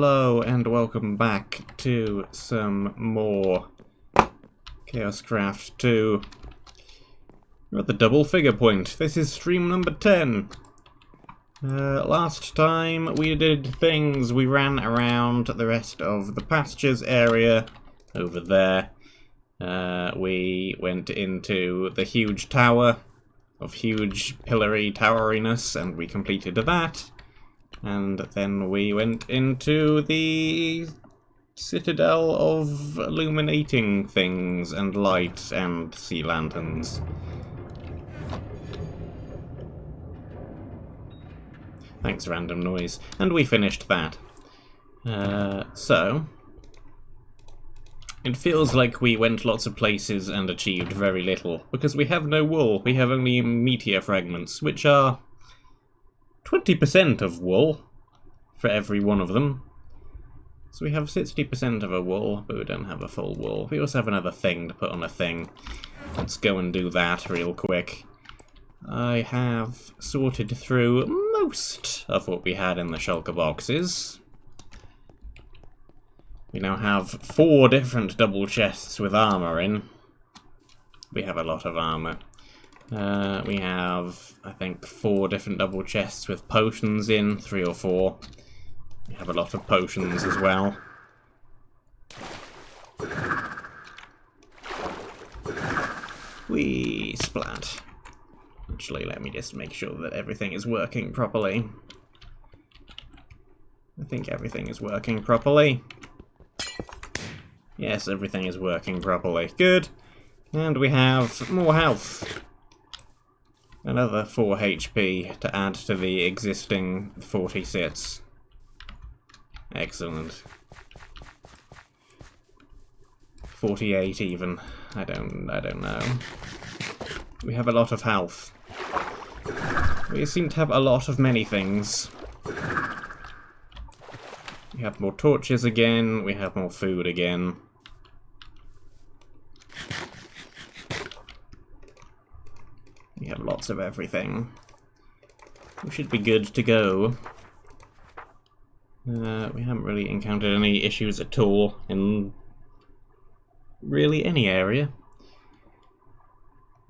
Hello and welcome back to some more Chaoscraft 2. We're at the double figure point. This is stream number 10. Last time we did things, we ran around the rest of the pastures area over there. We went into the huge tower of huge pillory toweriness and we completed that. And then we went into the citadel of illuminating things and light and sea lanterns. Thanks, random noise. And we finished that. So it feels like we went lots of places and achieved very little, because we have no wool. We have only meteor fragments, which are 20% of wool for every one of them. So we have 60% of a wool, but we don't have a full wool. We also have another thing to put on a thing. Let's go and do that real quick. I have sorted through most of what we had in the shulker boxes. We now have 4 different double chests with armor in. We have a lot of armor. We have, I think, 4 different double chests with potions in, 3 or 4. We have a lot of potions as well. Whee! Splat. Actually, let me just make sure that everything is working properly. I think everything is working properly. Yes, everything is working properly. Good. And we have more health. Another 4 HP to add to the existing 46. Excellent. 48 even. I don't know. We have a lot of health. We seem to have a lot of many things. We have more torches again, we have more food again. We have lots of everything. We should be good to go. We haven't really encountered any issues at all in really any area.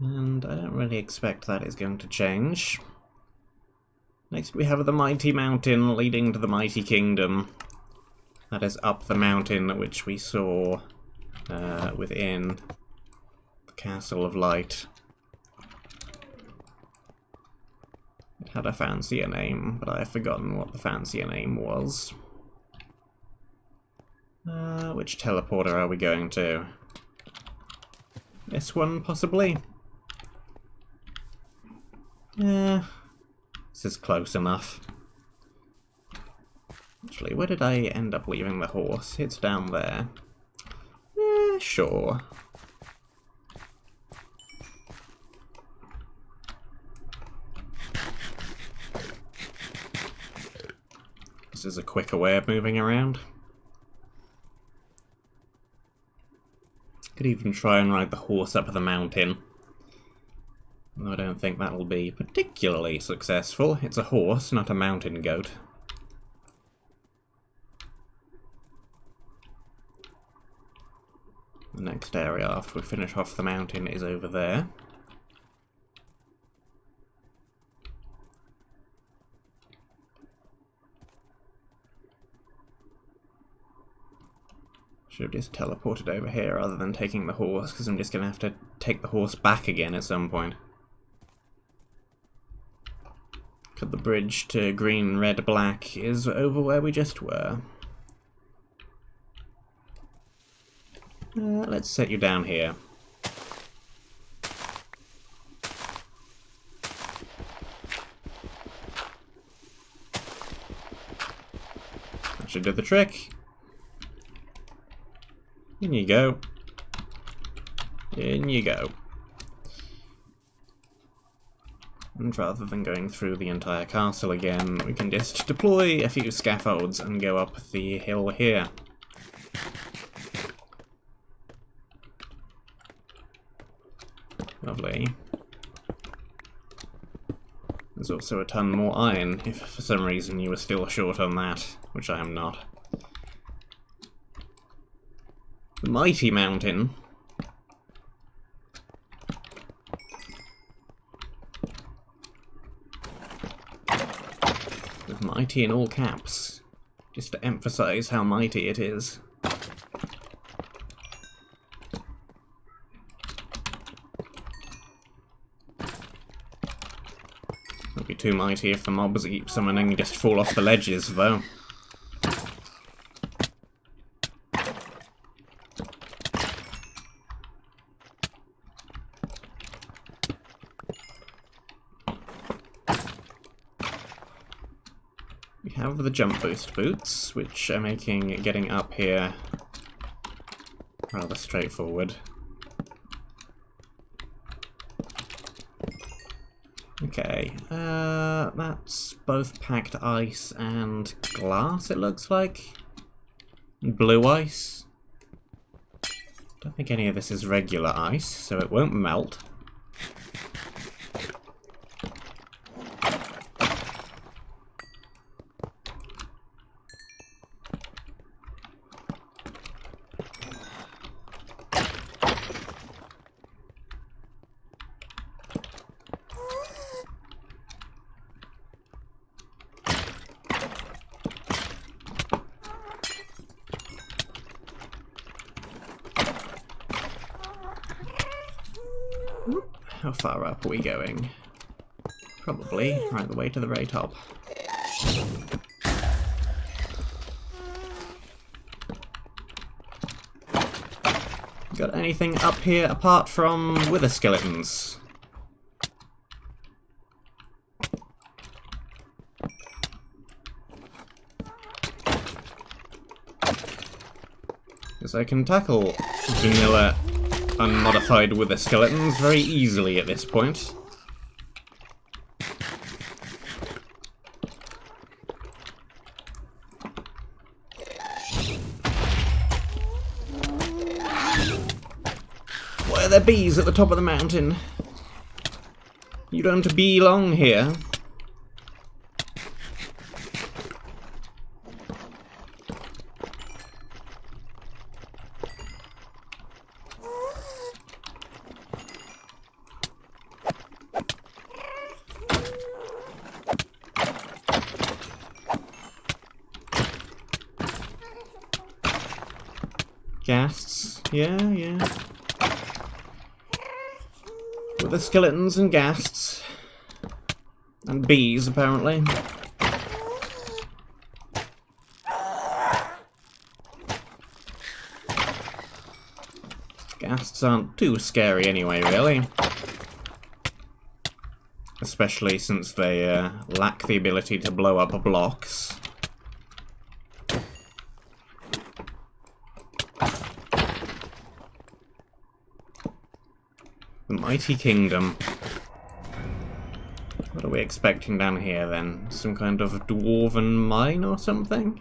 And I don't really expect that is going to change. Next we have the mighty mountain leading to the mighty kingdom. That is up the mountain which we saw within the Castle of Light. It had a fancier name, but I have forgotten what the fancier name was. Which teleporter are we going to? This one, possibly? Yeah, this is close enough. Actually, where did I end up leaving the horse? It's down there. Sure. This is a quicker way of moving around. Could even try and ride the horse up the mountain. Though I don't think that'll be particularly successful. It's a horse, not a mountain goat. The next area after we finish off the mountain is over there. Should have just teleported over here rather than taking the horse, because I'm just going to have to take the horse back again at some point. The bridge to green, red, black is over where we just were. Let's set you down here. That should do the trick. In you go. In you go. And rather than going through the entire castle again, we can just deploy a few scaffolds and go up the hill here. Lovely. There's also a ton more iron, if for some reason you were still short on that, which I am not. The mighty mountain. With mighty in all caps, just to emphasize how mighty it is. Won't be too mighty if the mobs keep summoning and just fall off the ledges, though. We have the jump boost boots, which are making getting up here rather straightforward. Okay, that's both packed ice and glass, it looks like. Blue ice. Don't think any of this is regular ice, so it won't melt. How far up are we going? Probably right the way to the very top. Got anything up here apart from wither skeletons? Because I can tackle vanilla unmodified wither skeletons very easily at this point. Why are there bees at the top of the mountain? You don't belong here. Ghasts, yeah. With the skeletons and ghasts. And bees, apparently. Ghasts aren't too scary anyway, really. Especially since they lack the ability to blow up blocks. The Mighty Kingdom. What are we expecting down here then? Some kind of dwarven mine or something?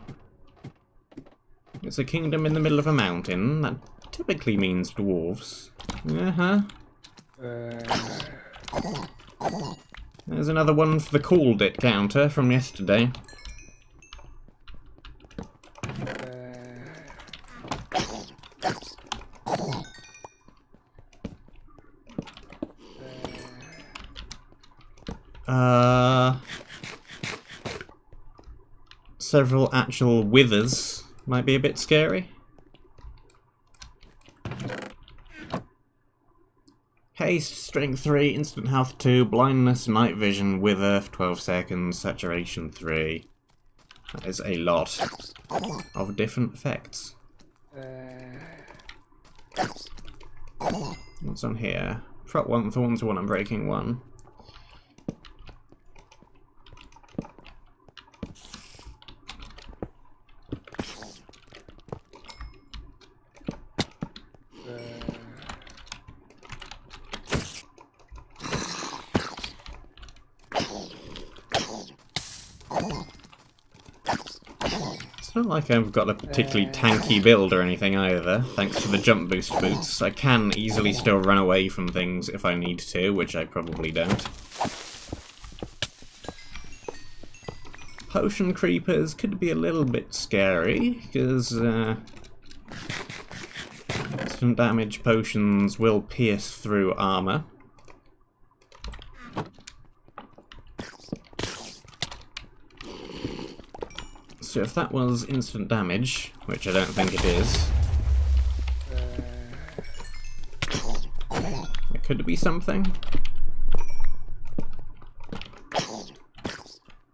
It's a kingdom in the middle of a mountain. That typically means dwarves. There's another one for the called it counter from yesterday. Several actual withers might be a bit scary. Haste, strength 3, instant health 2, blindness, night vision, wither for 12 seconds, saturation 3. That is a lot of different effects. What's on here? Prop 1, thorns 1, and breaking 1. It's not like I've got a particularly tanky build or anything either, thanks to the jump boost boots. I can easily still run away from things if I need to, which I probably don't. Potion creepers could be a little bit scary, because instant damage potions will pierce through armor. So if that was instant damage, which I don't think it is, it could be something.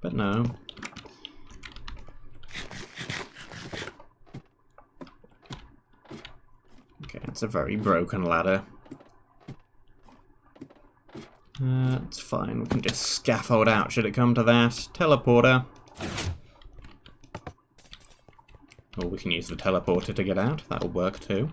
But no. Okay, it's a very broken ladder. It's fine, we can just scaffold out should it come to that. Teleporter. Or we can use the teleporter to get out, that'll work too.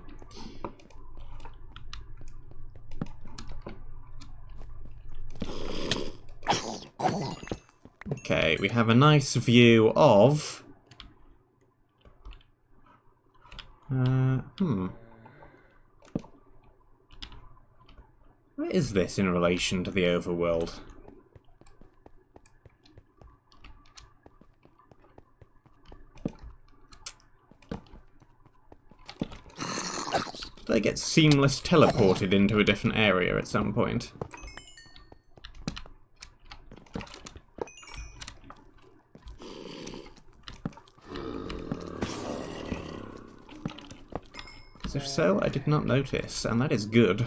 Okay, we have a nice view of... What is this in relation to the overworld? Do they get seamless teleported into a different area at some point? Because if so, I did not notice, and that is good.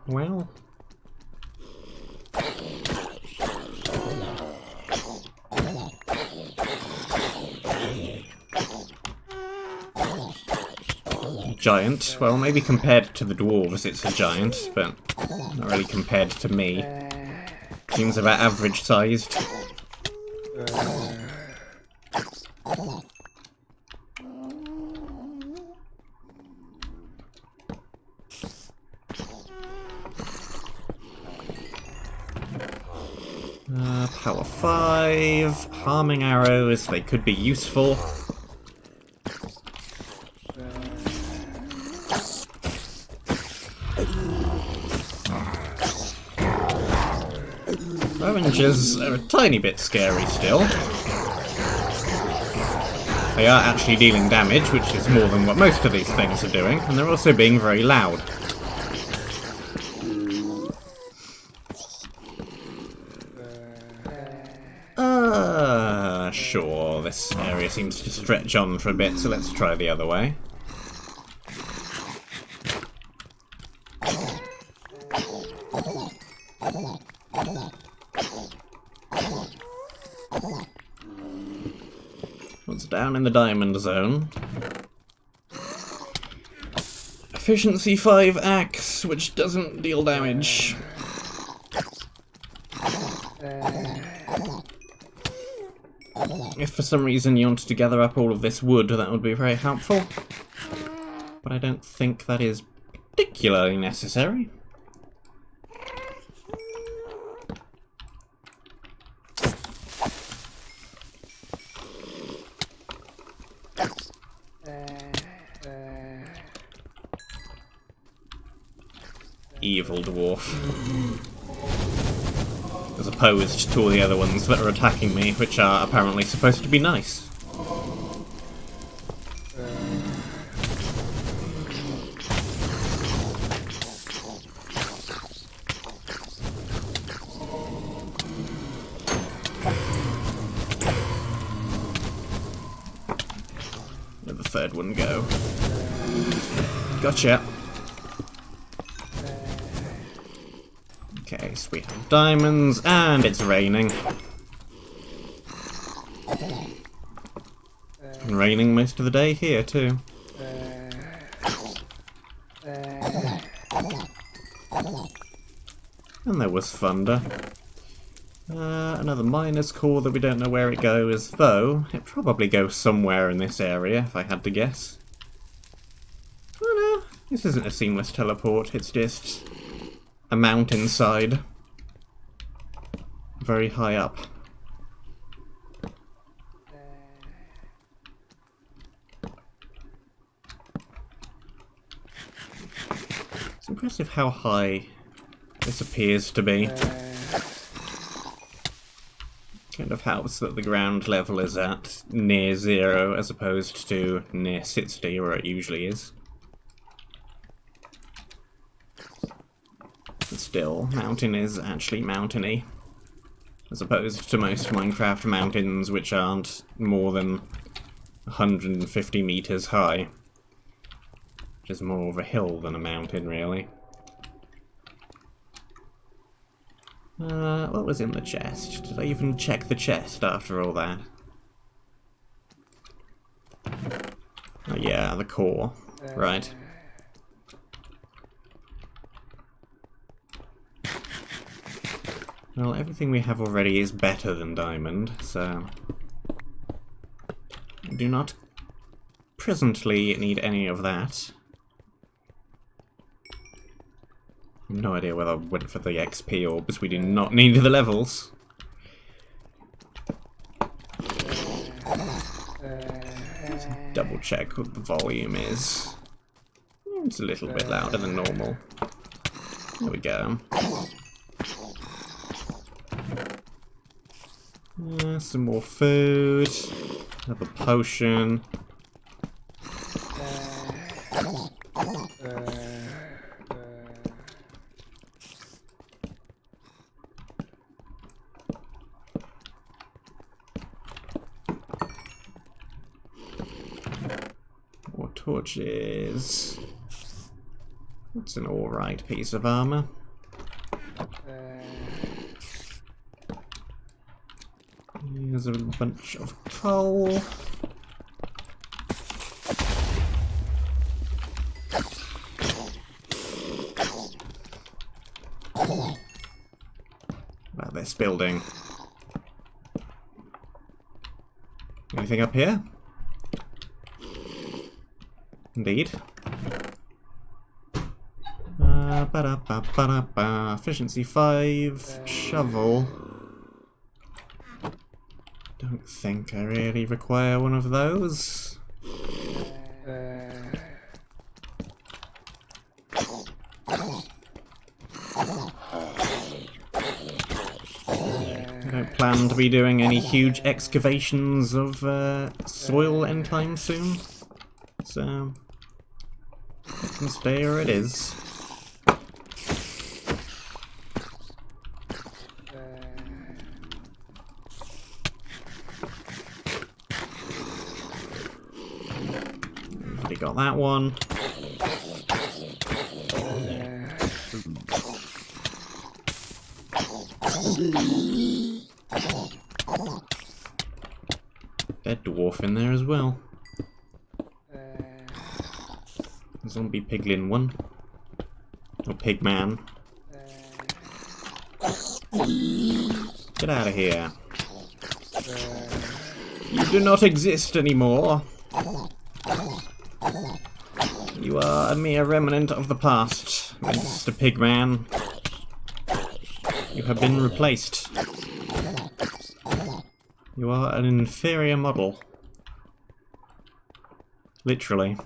Well... Giant. Well, maybe compared to the dwarves it's a giant, but not really compared to me. Seems about average sized. Power 5, harming arrows, they could be useful. Revengers are a tiny bit scary still. They are actually dealing damage, which is more than what most of these things are doing, and they're also being very loud. Sure, this area seems to stretch on for a bit, so let's try the other way. What's down in the diamond zone? Efficiency 5 axe, which doesn't deal damage. If for some reason you wanted to gather up all of this wood, that would be very helpful. But I don't think that is particularly necessary. Evil dwarf. As opposed to all the other ones that are attacking me, which are apparently supposed to be nice. Where'd the third one go? Gotcha. Okay, so we have diamonds, and it's raining. It's been raining most of the day here, too. And there was thunder. Another miner's core that we don't know where it goes, though it probably goes somewhere in this area, if I had to guess. Oh no, this isn't a seamless teleport, it's just a mountainside. Very high up. It's impressive how high this appears to be. Kind of helps that the ground level is at near 0 as opposed to near 60 where it usually is. But still, mountain is actually mountainy, as opposed to most Minecraft mountains which aren't more than 150 meters high. Which is more of a hill than a mountain, really. What was in the chest? Did I even check the chest after all that? Oh yeah, the core. Right. Well, everything we have already is better than diamond, so... I do not presently need any of that. No idea whether I went for the XP orbs. We do not need the levels. Let's double check what the volume is. It's a little bit louder than normal. There we go. Some more food. Another potion. More torches. That's an alright piece of armor. Here's a bunch of coal. About this building. Anything up here? Indeed. Efficiency 5, shovel. Don't think I really require one of those. I don't plan to be doing any huge excavations of soil anytime soon, so it can stay where it is. Already got that one. Dead dwarf in there as well. Zombie piglin one. Or pigman. Get out of here. You do not exist anymore. You are a mere remnant of the past, Mr. Pigman. You have been replaced. You are an inferior model. Literally.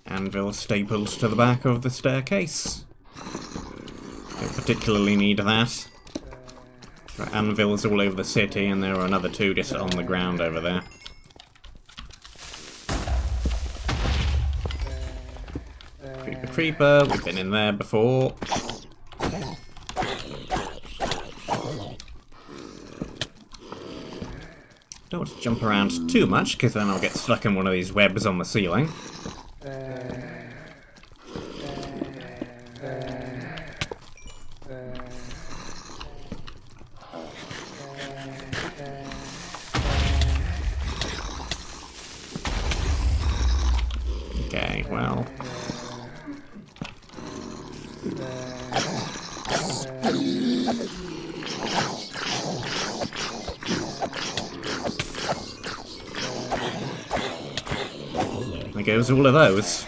Anvil stapled to the back of the staircase. Don't particularly need that. There are anvils all over the city, and there are another two just on the ground over there. Creeper, creeper, we've been in there before. Don't want to jump around too much, because then I'll get stuck in one of these webs on the ceiling. Okay, well. There goes all of those.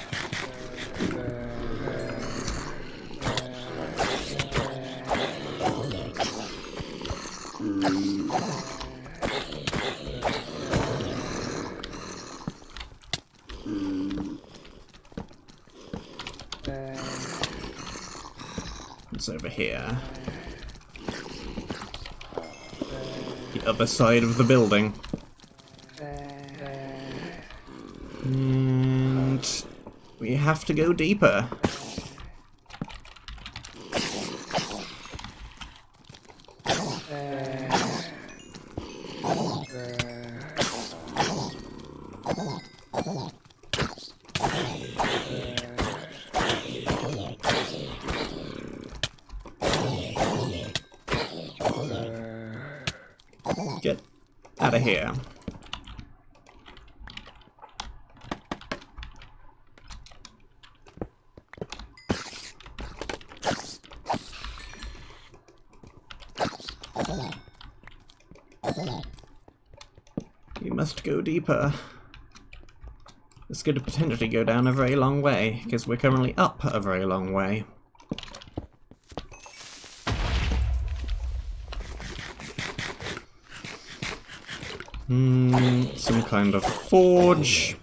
It's over here. The other side of the building. And we have to go deeper. Get out of here. We must go deeper. This could potentially go down a very long way, because we're currently up a very long way. Some kind of forge.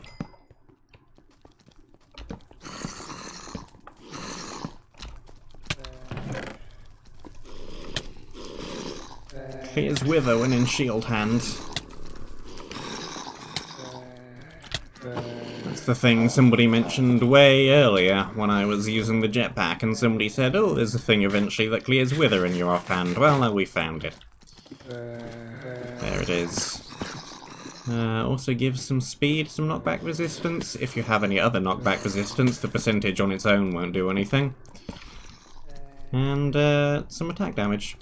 Here's Wither when in shield hand. That's the thing somebody mentioned way earlier when I was using the jetpack, and somebody said, oh, there's a thing eventually that clears Wither in your offhand. Well, now we found it. There it is. Also gives some speed, some knockback resistance. If you have any other knockback resistance, the percentage on its own won't do anything. And some attack damage.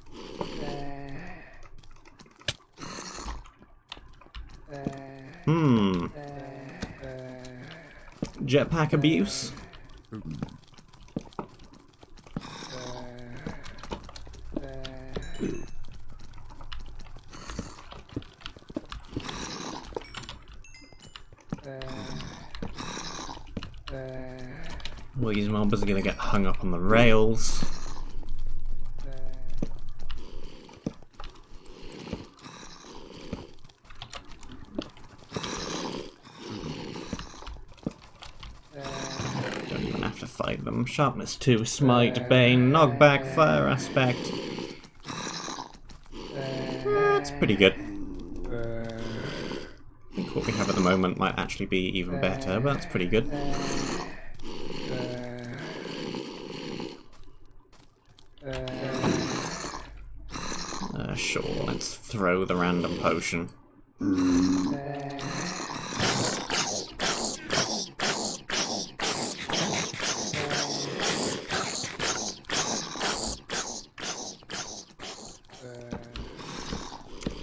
Jetpack abuse? Well, these mobs are gonna get hung up on the rails. Don't even have to fight them. Sharpness 2, Smite, Bane, Knockback, Fire Aspect. That's pretty good. I think what we have at the moment might actually be even better, but that's pretty good. Sure, let's throw the random potion.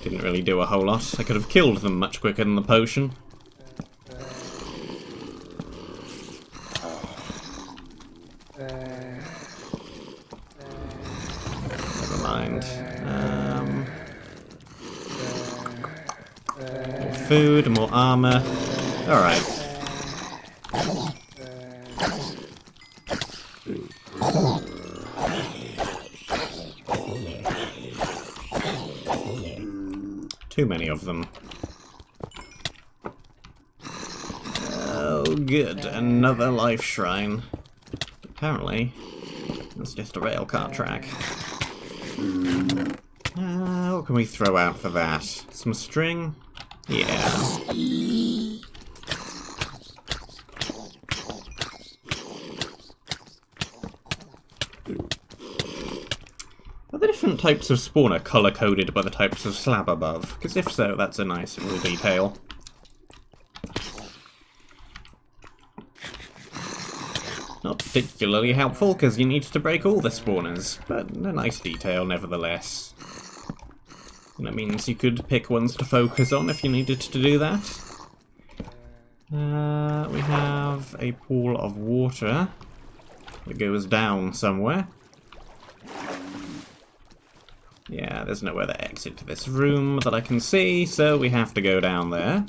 Didn't really do a whole lot. I could have killed them much quicker than the potion. Never mind. More food, more armor. Alright. Too many of them. Oh, good. Another life shrine. Apparently, it's just a railcar track. What can we throw out for that? Some string? Yeah. Are the different types of spawner colour-coded by the types of slab above? Because if so, that's a nice little detail. Not particularly helpful, because you need to break all the spawners, but a nice detail nevertheless. And that means you could pick ones to focus on if you needed to do that. We have a pool of water that goes down somewhere. Yeah, there's no other exit to this room that I can see, so we have to go down there.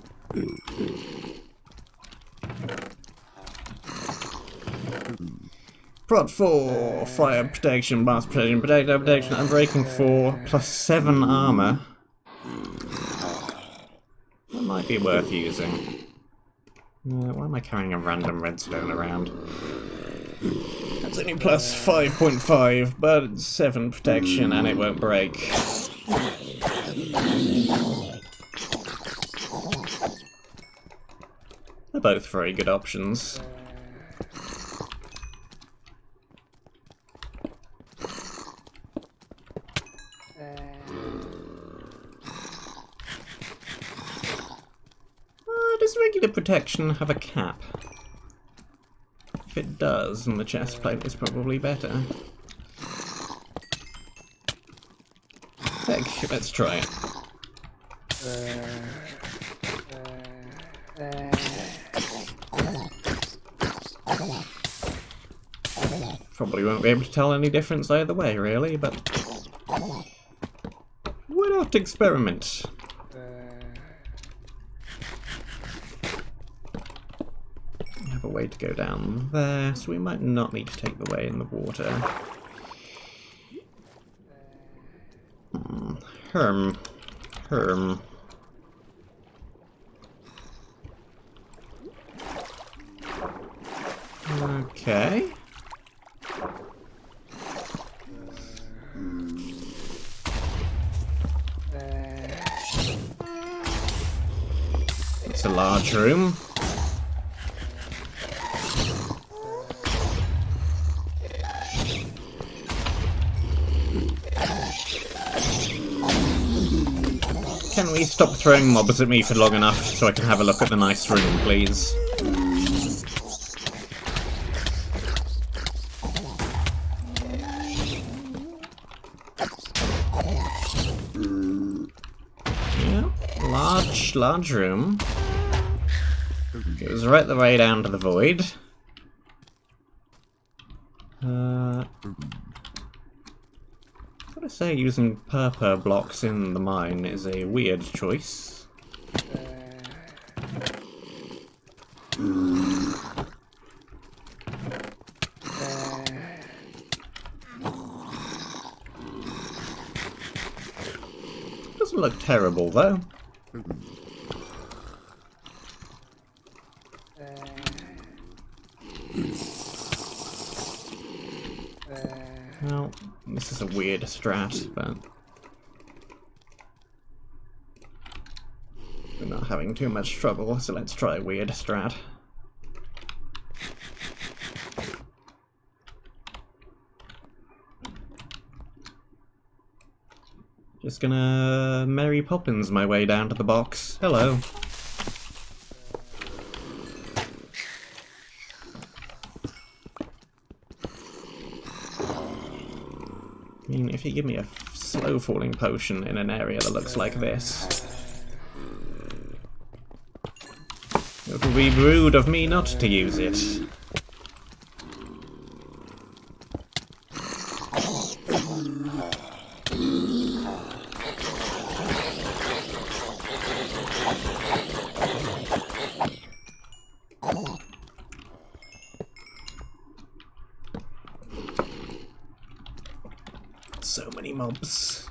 Prod 4, fire protection, blast protection, projectile protection, unbreaking 4, plus 7 armor. That might be worth using. Why am I carrying a random redstone around? It's only plus 5.5, but it's 7 protection and it won't break. They're both very good options. Does regular protection have a cap? If it does, then the chest plate is probably better. Heck, let's try it. Probably won't be able to tell any difference either way, really, but why not experiment? We have a way to go down there, so we might not need to take the way in the water. Herm. Okay. It's a large room. Can we stop throwing mobs at me for long enough so I can have a look at the nice room, please? Yeah, large room. Goes right the way down to the void. Gotta say, using purple blocks in the mine is a weird choice. Doesn't look terrible, though. Well, this is a weird strat, but we're not having too much trouble, so let's try a weird strat. Just gonna Mary Poppins my way down to the box. Hello. I mean, if you give me a slow falling potion in an area that looks like this, it would be rude of me not to use it. So many mobs.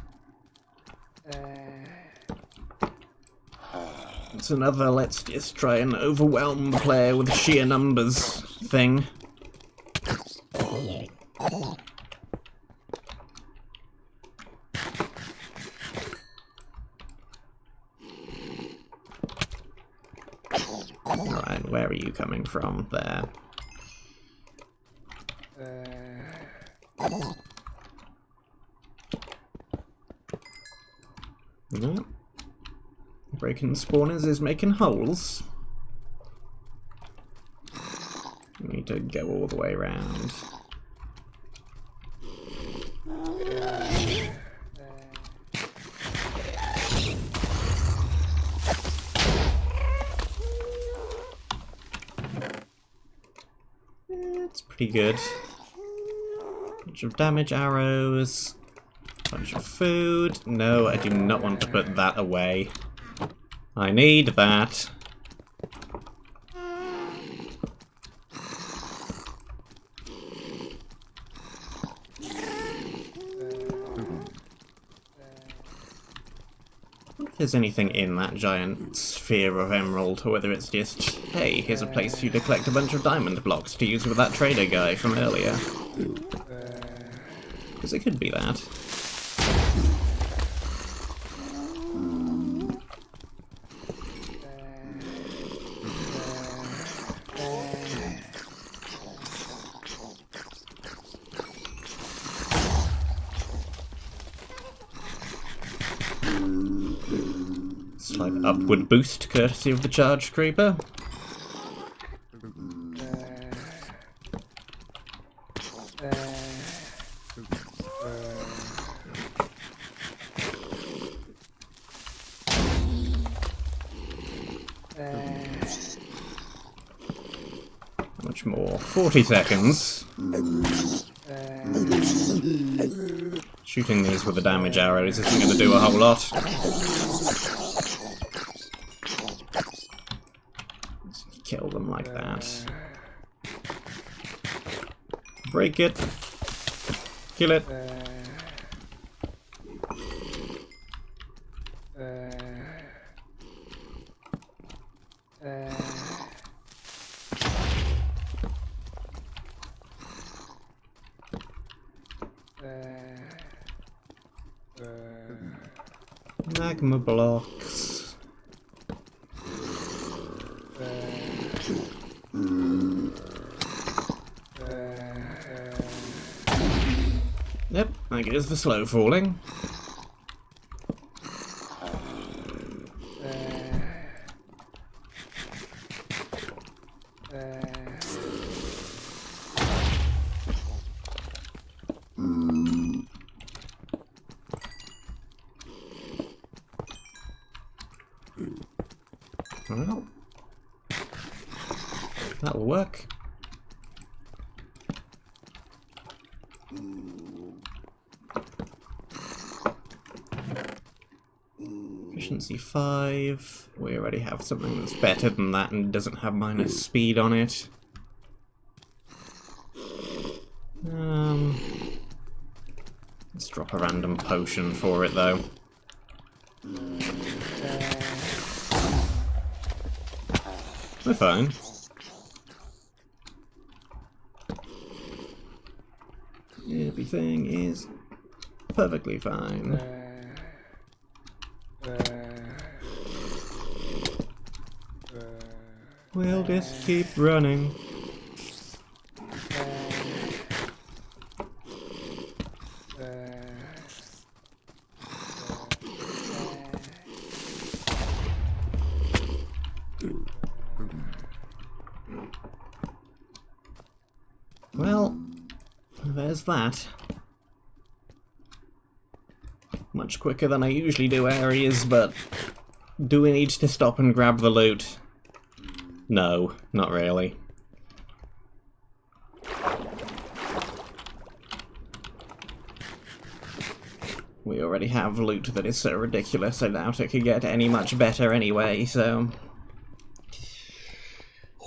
It's another let's just try and overwhelm the player with sheer numbers thing. Alright, where are you coming from? There. No. Breaking spawners is making holes. We need to go all the way around. It's pretty good. Bunch of damage arrows. Bunch of food. No, I do not want to put that away. I need that. What if there's anything in that giant sphere of emerald, or whether it's just, hey, here's a place for you to collect a bunch of diamond blocks to use with that trader guy from earlier. Because it could be that. Slight upward boost, courtesy of the charged creeper. How much more? 40 seconds. Shooting these with the damage arrows isn't going to do a whole lot. Just kill them like that. Break it. Kill it. Magma blocks. Yep, that goes the slow falling. Well, that'll work. Efficiency 5. We already have something that's better than that and doesn't have minus speed on it. Let's drop a random potion for it though. We're fine. Everything is perfectly fine. We'll just keep running. Well, there's that. Much quicker than I usually do areas, but do we need to stop and grab the loot? No, not really. We already have loot that is so ridiculous I doubt it could get any much better anyway, so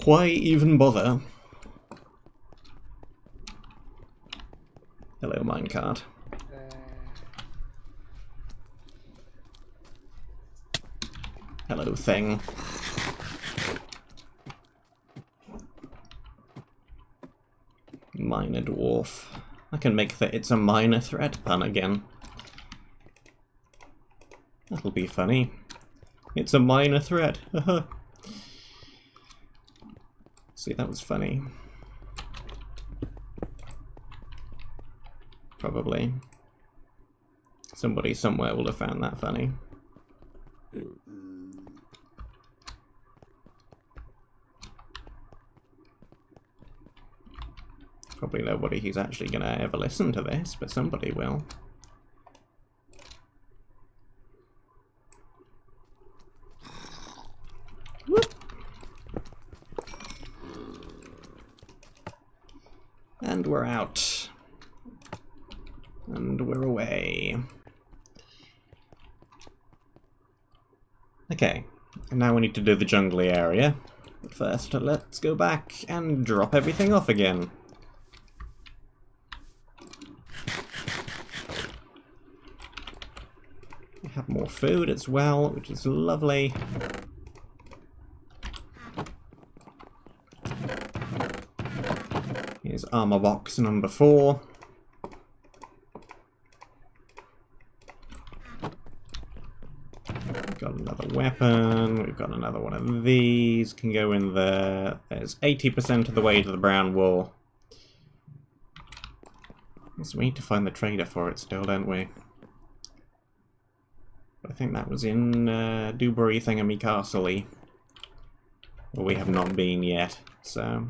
why even bother? Hello, minecart. Hello, thing. Minor dwarf. I can make the "it's a minor threat" pun again. That'll be funny. It's a minor threat. See, that was funny. Probably. Somebody somewhere will have found that funny. Probably nobody who's actually going to ever listen to this, but somebody will. Whoop. And we're out. And we're away. Okay, and now we need to do the jungly area. But first, let's go back and drop everything off again. have more food as well, which is lovely. Here's armor box number 4. We've got another weapon, we've got another one of these, can go in there. There's 80% of the way to the brown wool. So we need to find the trader for it still, don't we? I think that was in Dewberry Thingamy Castle-y. Well, we have not been yet, so...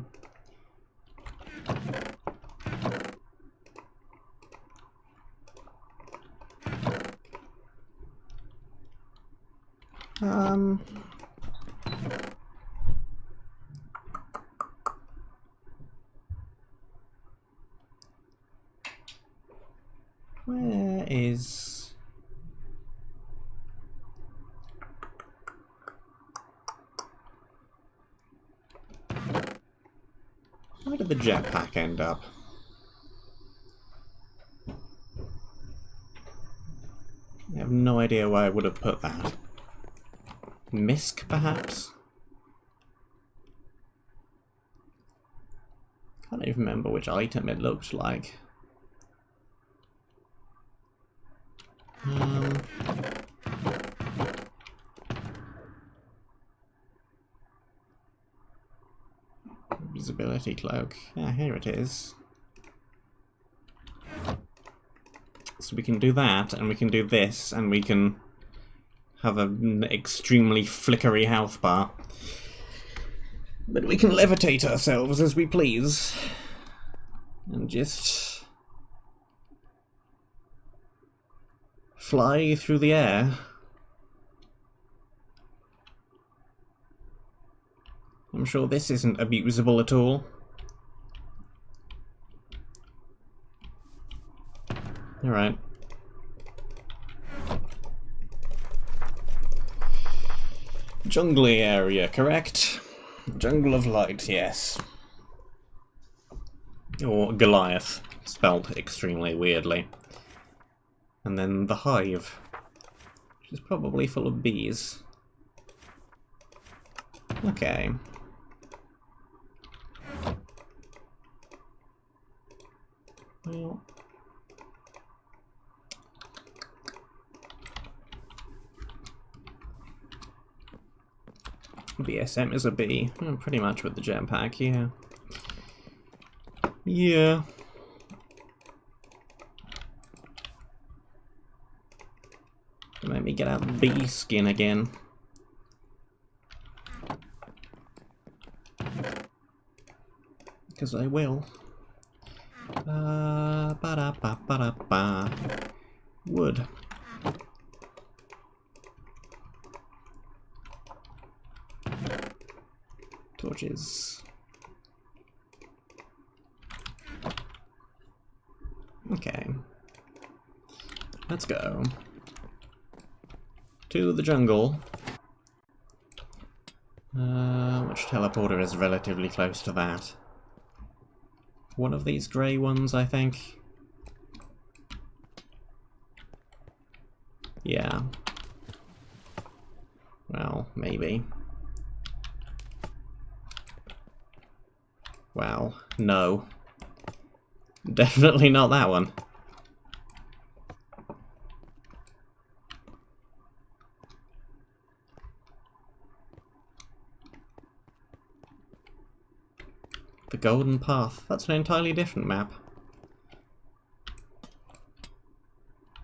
Where is... Where did the jetpack end up? I have no idea where I would have put that. Misk, perhaps? Can't even remember which item it looked like. Visibility cloak. Yeah, here it is. So we can do that, and we can do this, and we can have an extremely flickery health bar. But we can levitate ourselves as we please. And just... fly through the air. I'm sure this isn't abusable at all. Alright. Jungly area, correct? Jungle of Light, yes. Or Goliath, spelled extremely weirdly. And then the hive, which is probably full of bees. Okay. Well... BSM is a bee. Pretty much with the jetpack, yeah. Yeah. Let me get out the bee skin again. Because I will. Ba-da-ba-ba-da-ba. Wood. Torches. Okay. Let's go. To the jungle. Which teleporter is relatively close to that? One of these grey ones, I think. Yeah. Well, maybe. Well, no. Definitely not that one. The Golden Path. That's an entirely different map.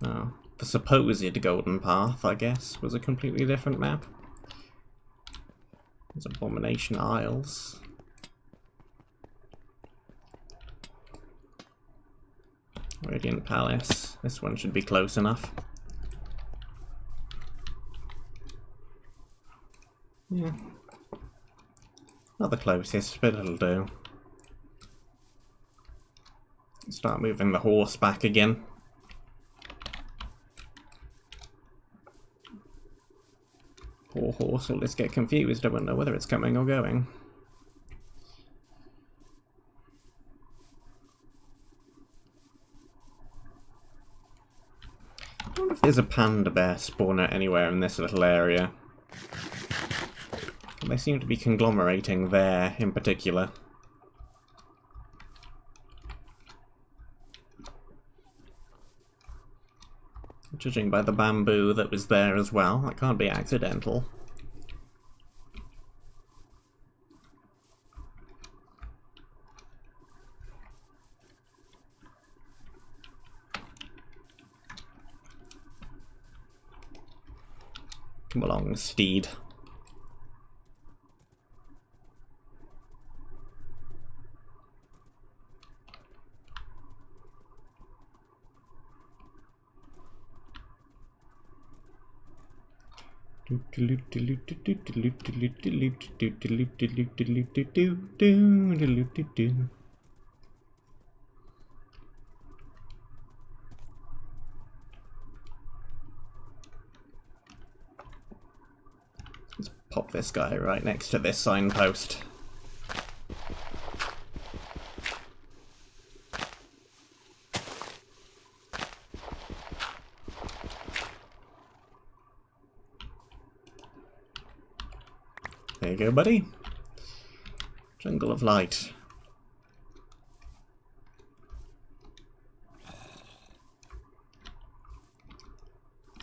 Oh, the supposed Golden Path, I guess, was a completely different map. There's Abomination Isles. Radiant Palace. This one should be close enough. Yeah. Not the closest, but it'll do. Start moving the horse back again. Poor horse will just get confused. I won't know whether it's coming or going. wonder if there's a panda bear spawner anywhere in this little area. They seem to be conglomerating there in particular. Judging by the bamboo that was there as well, that can't be accidental. Come along, steed. Let's pop this guy right next to this signpost. There you go, buddy. Jungle of Light.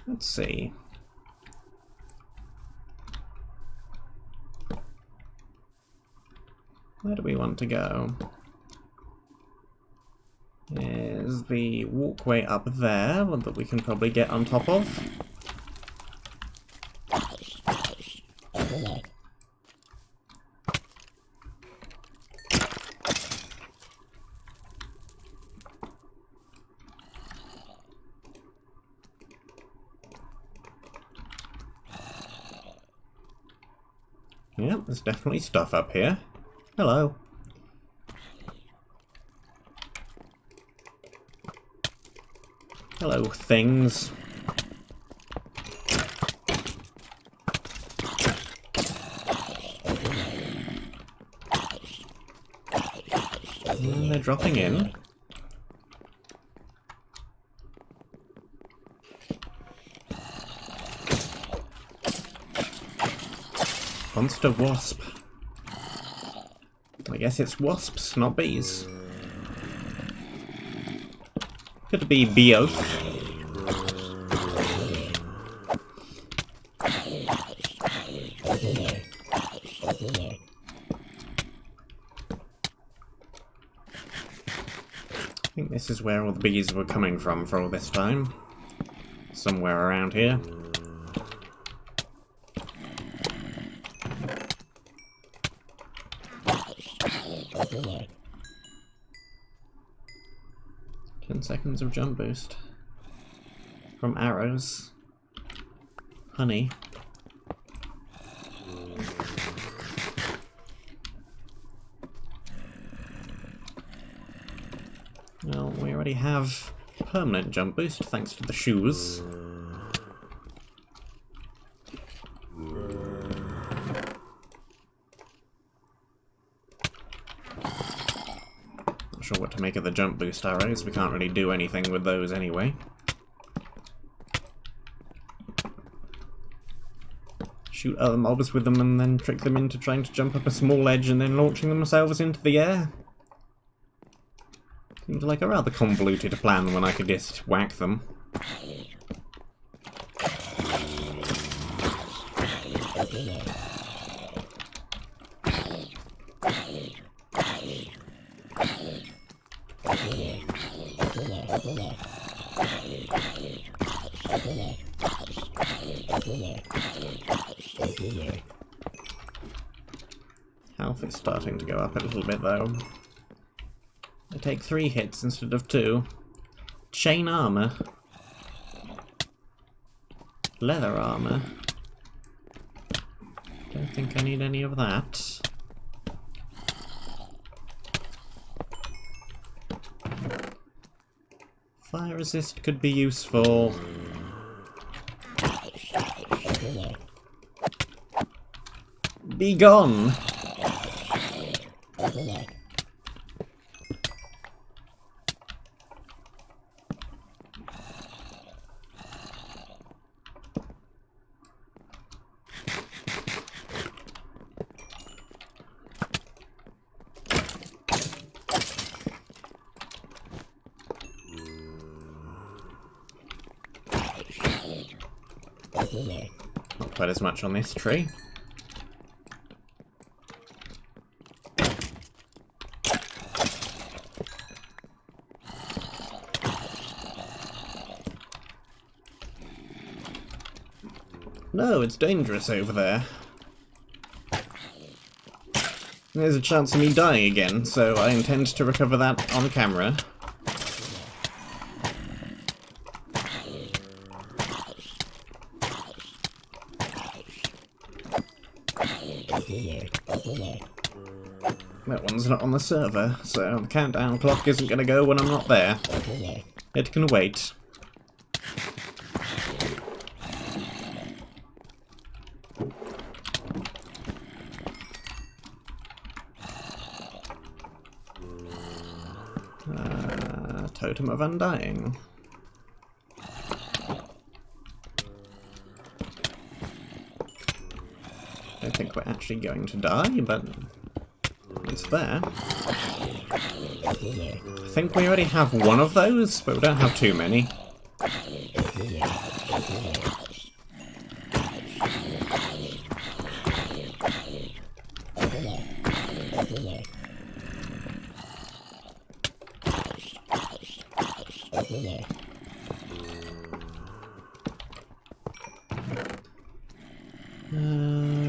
Let's see. Where do we want to go? There's the walkway up there that we can probably get on top of. Yep, there's definitely stuff up here. Hello. Hello, things. And they're dropping in. Monster wasp. I guess it's wasps, not bees. Could be beoth. I think this is where all the bees were coming from for all this time. Somewhere around here. Seconds of jump boost from arrows. Honey. Well, we already have permanent jump boost thanks to the shoes. Sure what to make of the jump boost arrows. We can't really do anything with those anyway. Shoot other mobs with them and then trick them into trying to jump up a small edge and then launching themselves into the air. Seems like a rather convoluted plan when I could just whack them. Health is starting to go up a little bit though. I take 3 hits instead of 2. Chain armor. Leather armor. Don't think I need any of that. Fire resist could be useful. Be gone! Not quite as much on this tree. No, it's dangerous over there. There's a chance of me dying again, so I intend to recover that on camera. That one's not on the server, so the countdown clock isn't going to go when I'm not there. It can wait. Totem of Undying. I don't think we're actually going to die, but it's there. I think we already have one of those, but we don't have too many.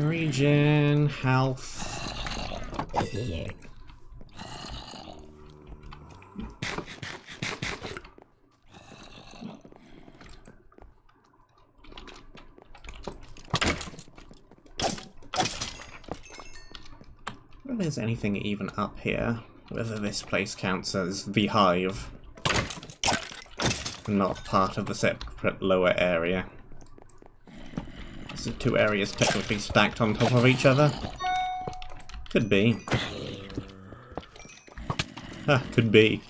Regen, health. Whether there's anything even up here, whether this place counts as the hive, not part of the separate lower area. This is two areas technically stacked on top of each other. Could be. Ah, could be.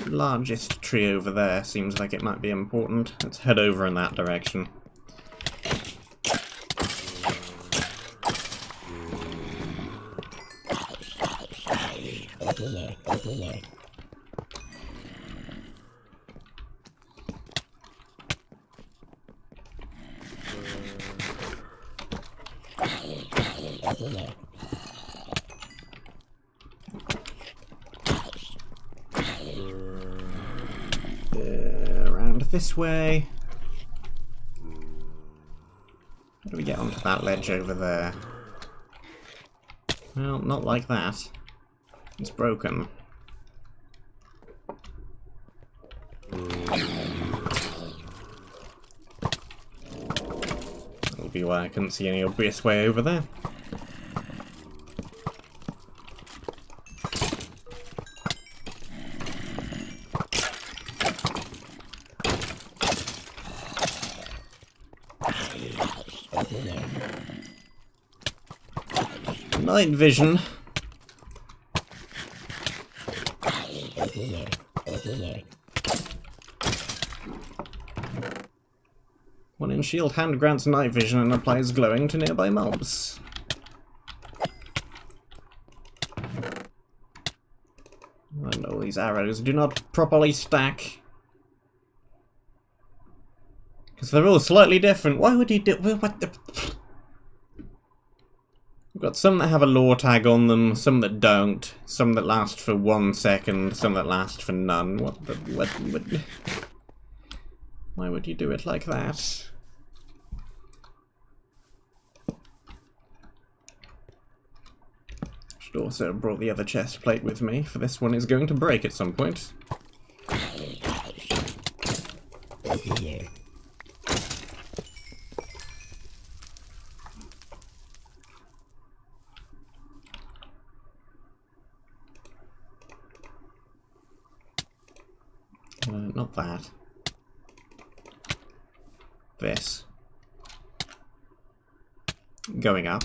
Largest tree over there seems like it might be important. Let's head over in that direction. Around this way. How do we get onto that ledge over there? Well, not like that. It's broken. That'll be why I couldn't see any obvious way over there. Night vision. One in shield hand grants night vision and applies glowing to nearby mobs. And all these arrows do not properly stack. Because they're all slightly different. Why would he do... What the... We've got some that have a lore tag on them, some that don't, some that last for 1 second, some that last for none. What the... What... Why would you do it like that? Should also have brought the other chest plate with me, for this one is going to break at some point. Not that. This. Going up.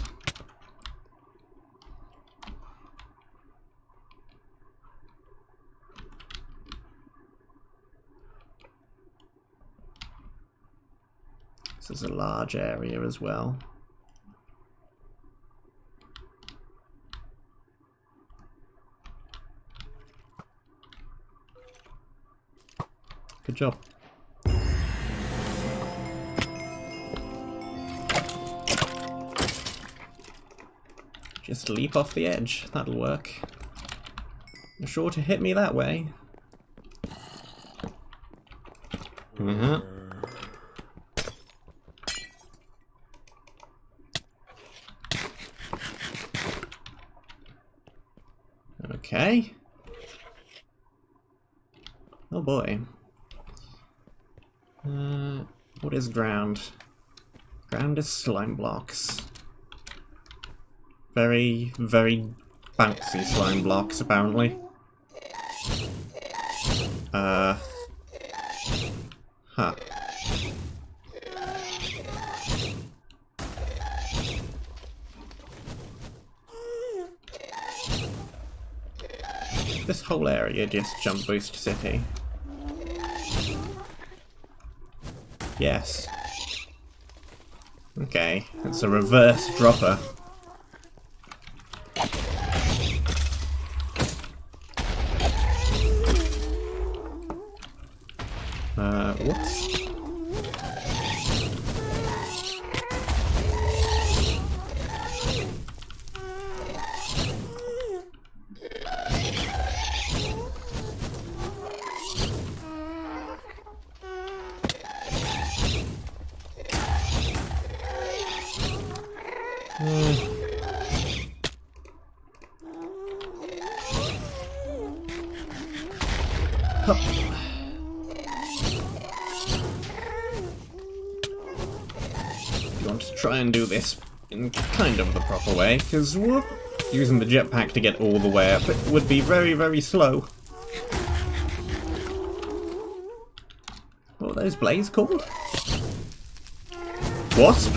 This is a large area as well. Good job. Just leap off the edge. That'll work. You're sure to hit me that way. Okay. Oh boy. What is ground? Ground is slime blocks. Very, very bouncy slime blocks, apparently. Huh. This whole area just jump boost city. Yes. Okay, it's a reverse dropper. Whoops. You want to try and do this in kind of the proper way, because using the jetpack to get all the way up, it would be very, very slow. What were those blades called? Wasp?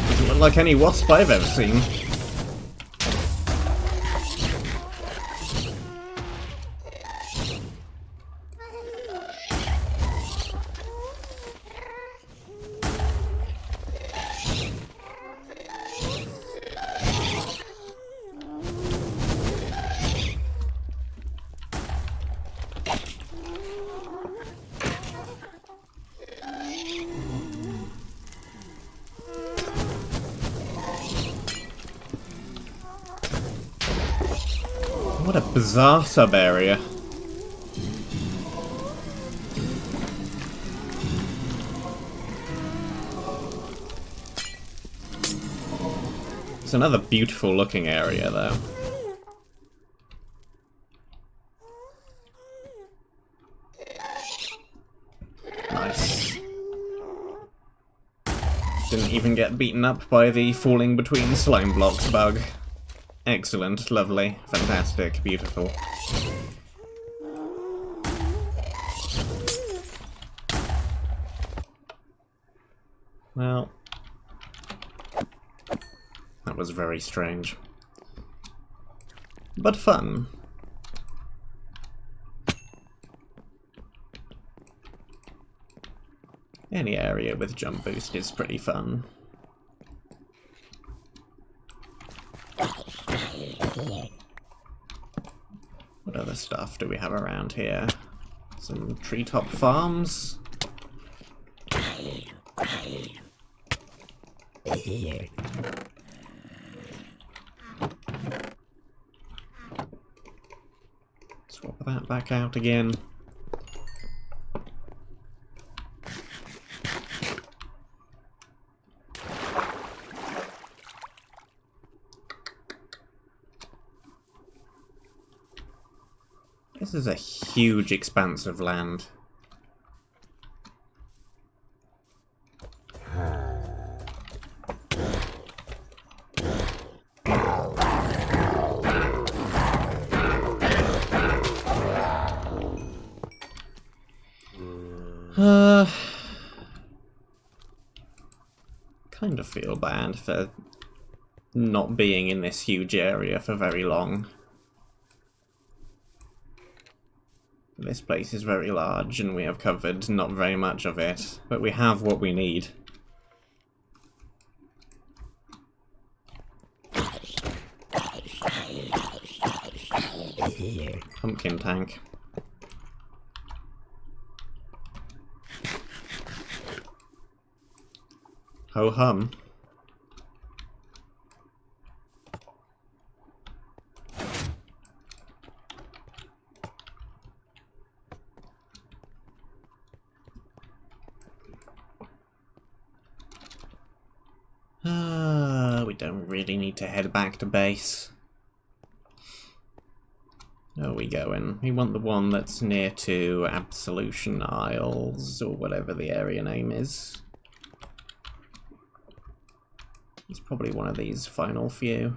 Doesn't look like any wasp I've ever seen. What a bizarre sub-area. It's another beautiful looking area though. Nice. Didn't even get beaten up by the falling between slime blocks bug. Excellent, lovely, fantastic, beautiful. Well, that was very strange. But fun. Any area with jump boost is pretty fun. What other stuff do we have around here? Some treetop farms? Swap that back out again. This is a huge expanse of land. Kind of feel bad for not being in this huge area for very long. This place is very large and we have covered not very much of it, but we have what we need. Pumpkin tank. Ho hum. We don't really need to head back to base. Where are we going? We want the one that's near to Absolution Isles, or whatever the area name is. It's probably one of these final few.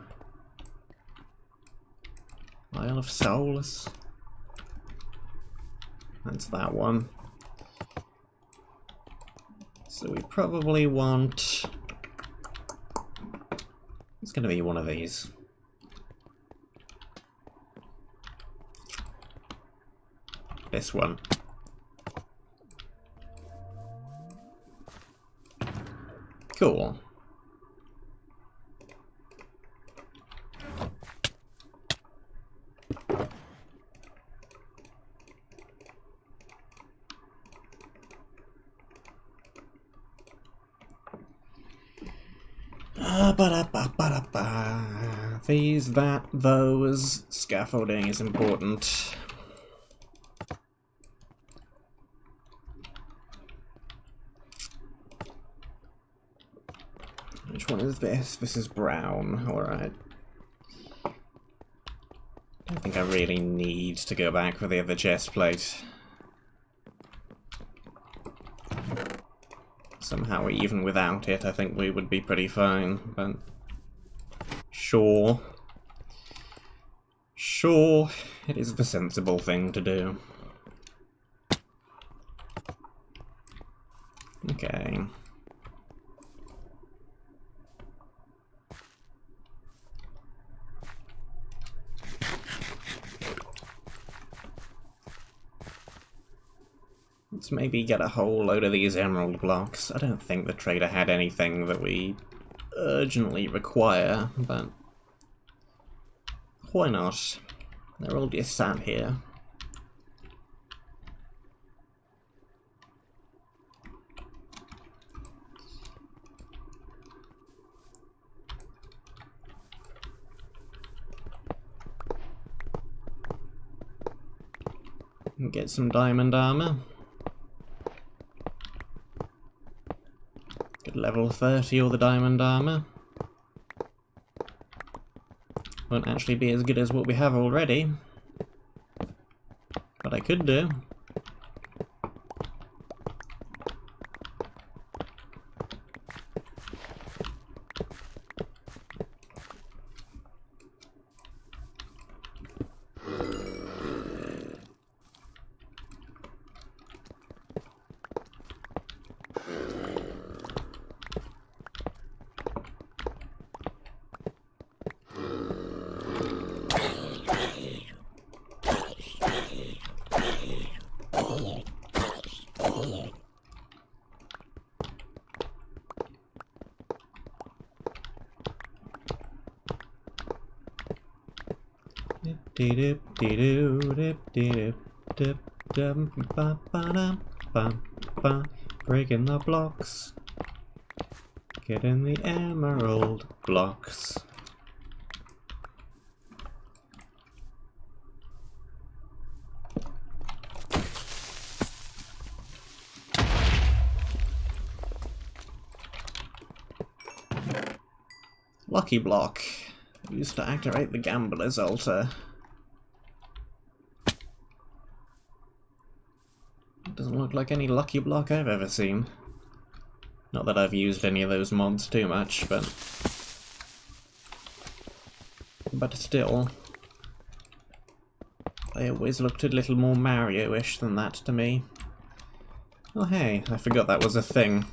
Isle of Souls. That's that one. So we probably want... It's going to be one of these. This one. Cool. These, that, those. Scaffolding is important. Which one is this? This is brown. Alright. I don't think I really need to go back for the other chest plate. Somehow, even without it, I think we would be pretty fine, but... Sure. Sure, it is the sensible thing to do. Okay. Let's maybe get a whole load of these emerald blocks. I don't think the trader had anything that we urgently require, but why not? They're all just sat here. Get some diamond armor. Get level 30 all the diamond armor. Won't actually be as good as what we have already, but I could do. Breaking the blocks. Getting the emerald blocks. Lucky block. Used to activate the gambler's altar. Doesn't look like any lucky block I've ever seen. Not that I've used any of those mods too much, but still. They always looked a little more Mario-ish than that to me. Oh hey, I forgot that was a thing.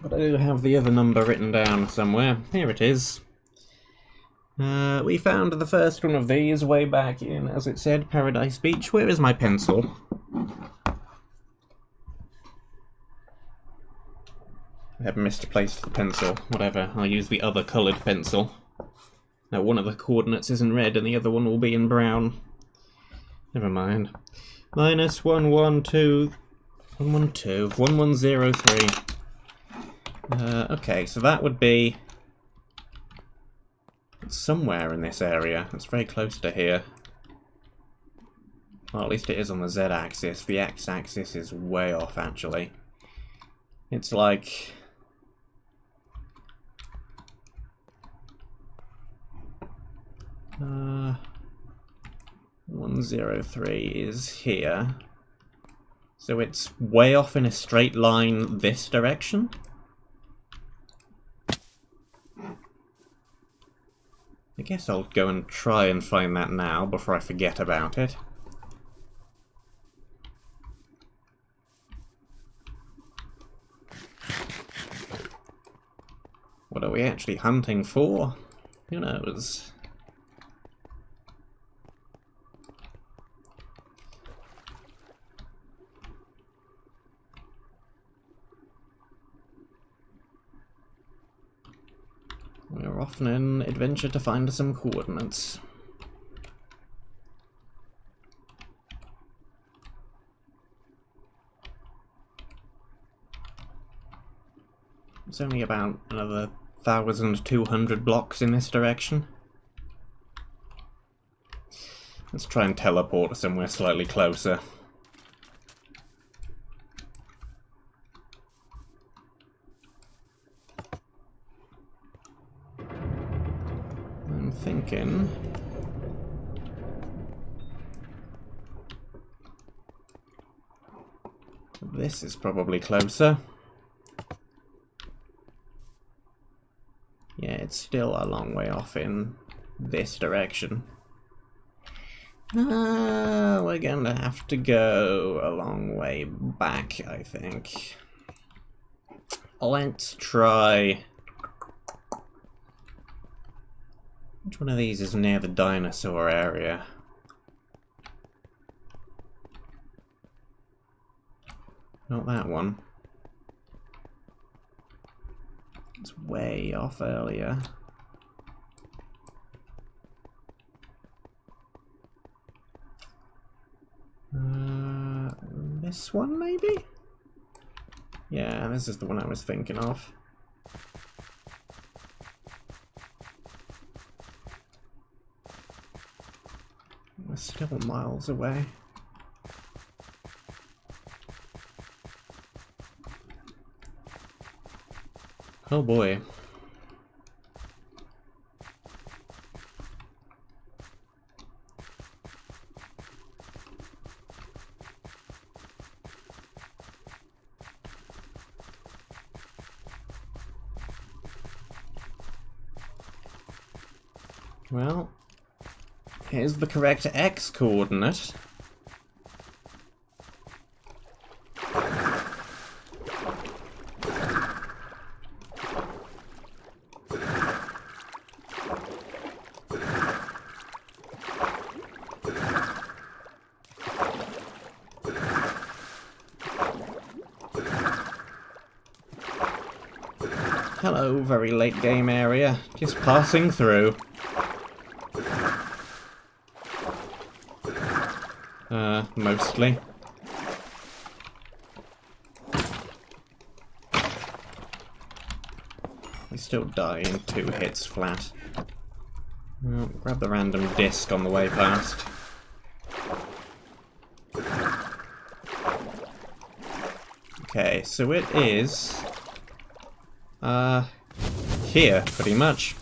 But I do have the other number written down somewhere. Here it is. We found the first one of these way back in, as it said, Paradise Beach. Where is my pencil? I have misplaced the pencil. Whatever, I'll use the other coloured pencil. Now one of the coordinates is in red and the other one will be in brown. Never mind. Minus 112... 112... 1103. Okay, so that would be... somewhere in this area. It's very close to here. Well, at least it is on the Z-axis. The X-axis is way off, actually. It's like... 103 is here. So it's way off in a straight line this direction? I guess I'll go and try and find that now before I forget about it. What are we actually hunting for? Who knows? We're off on an adventure to find some coordinates. It's only about another 1,200 blocks in this direction. Let's try and teleport to somewhere slightly closer. I'm thinking... this is probably closer. Yeah, it's still a long way off in this direction. We're gonna have to go a long way back, I think. Let's try... which one of these is near the dinosaur area? Not that one. It's way off earlier. This one, maybe? Yeah, this is the one I was thinking of. We're still miles away. Oh boy. Well, here's the correct X coordinate. Hello, very late game area. Just passing through. Mostly. We still die in 2 hits flat. Well, grab the random disc on the way past. Okay, so it is... here, pretty much.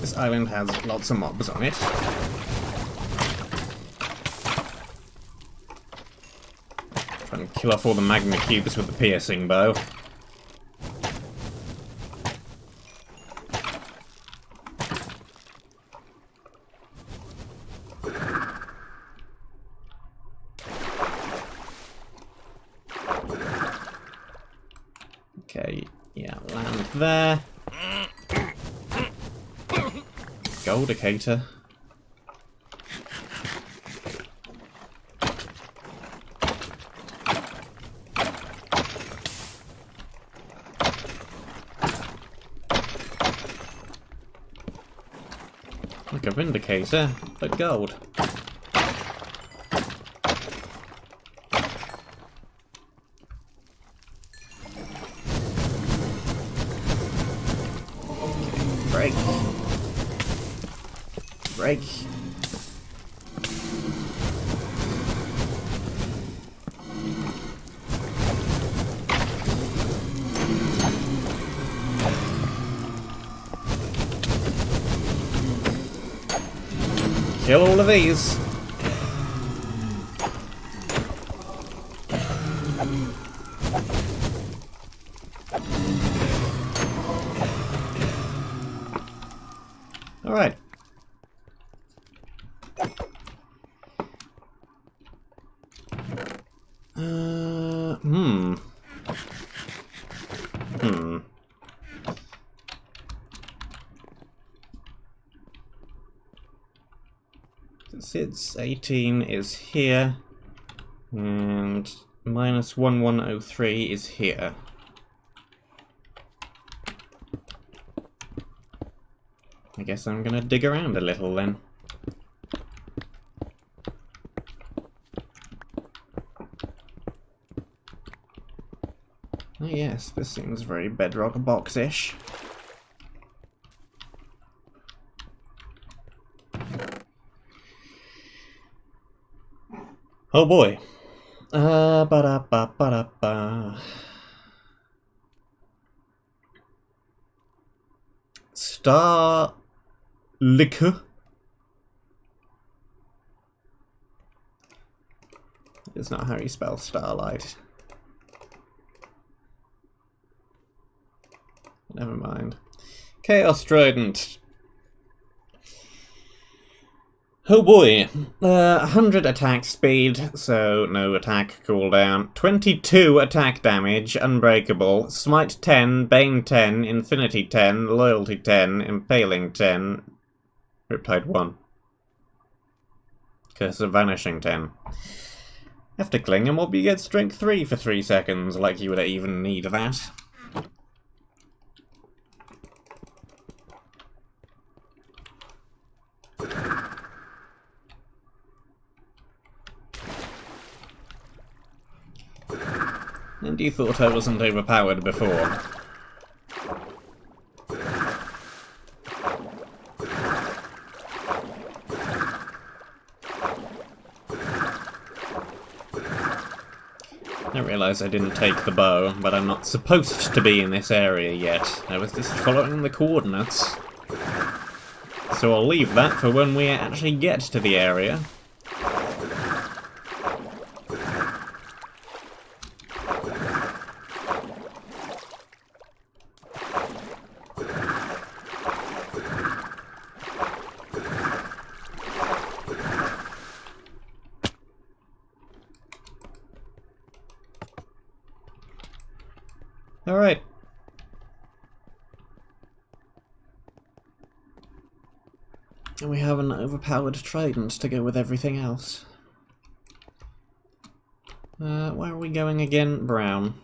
This island has lots of mobs on it. Try and kill off all the magma cubes with the piercing bow. Okay, yeah, land there. Goldicator. Like a Vindicator, but gold. Break. Break. Kill all of these. All right. Sid's 18 is here, and minus 1103 is here. I guess I'm gonna dig around a little then. Oh yes, this seems very bedrock box-ish. Oh boy. Ba-da-ba-ba-da-ba. Star liquor. It's not how you spell starlight. Never mind. Chaos Trident. Oh boy, 100 attack speed, so no attack cooldown, 22 attack damage, unbreakable, smite 10, bane 10, infinity 10, loyalty 10, impaling 10, riptide 1, curse of vanishing 10. After cling a mob you get strength 3 for 3 seconds, like you would even need that. And you thought I wasn't overpowered before. I realise I didn't take the bow, but I'm not supposed to be in this area yet. I was just following the coordinates. So I'll leave that for when we actually get to the area. Alright. And we have an overpowered trident to go with everything else. Where are we going again? Brown.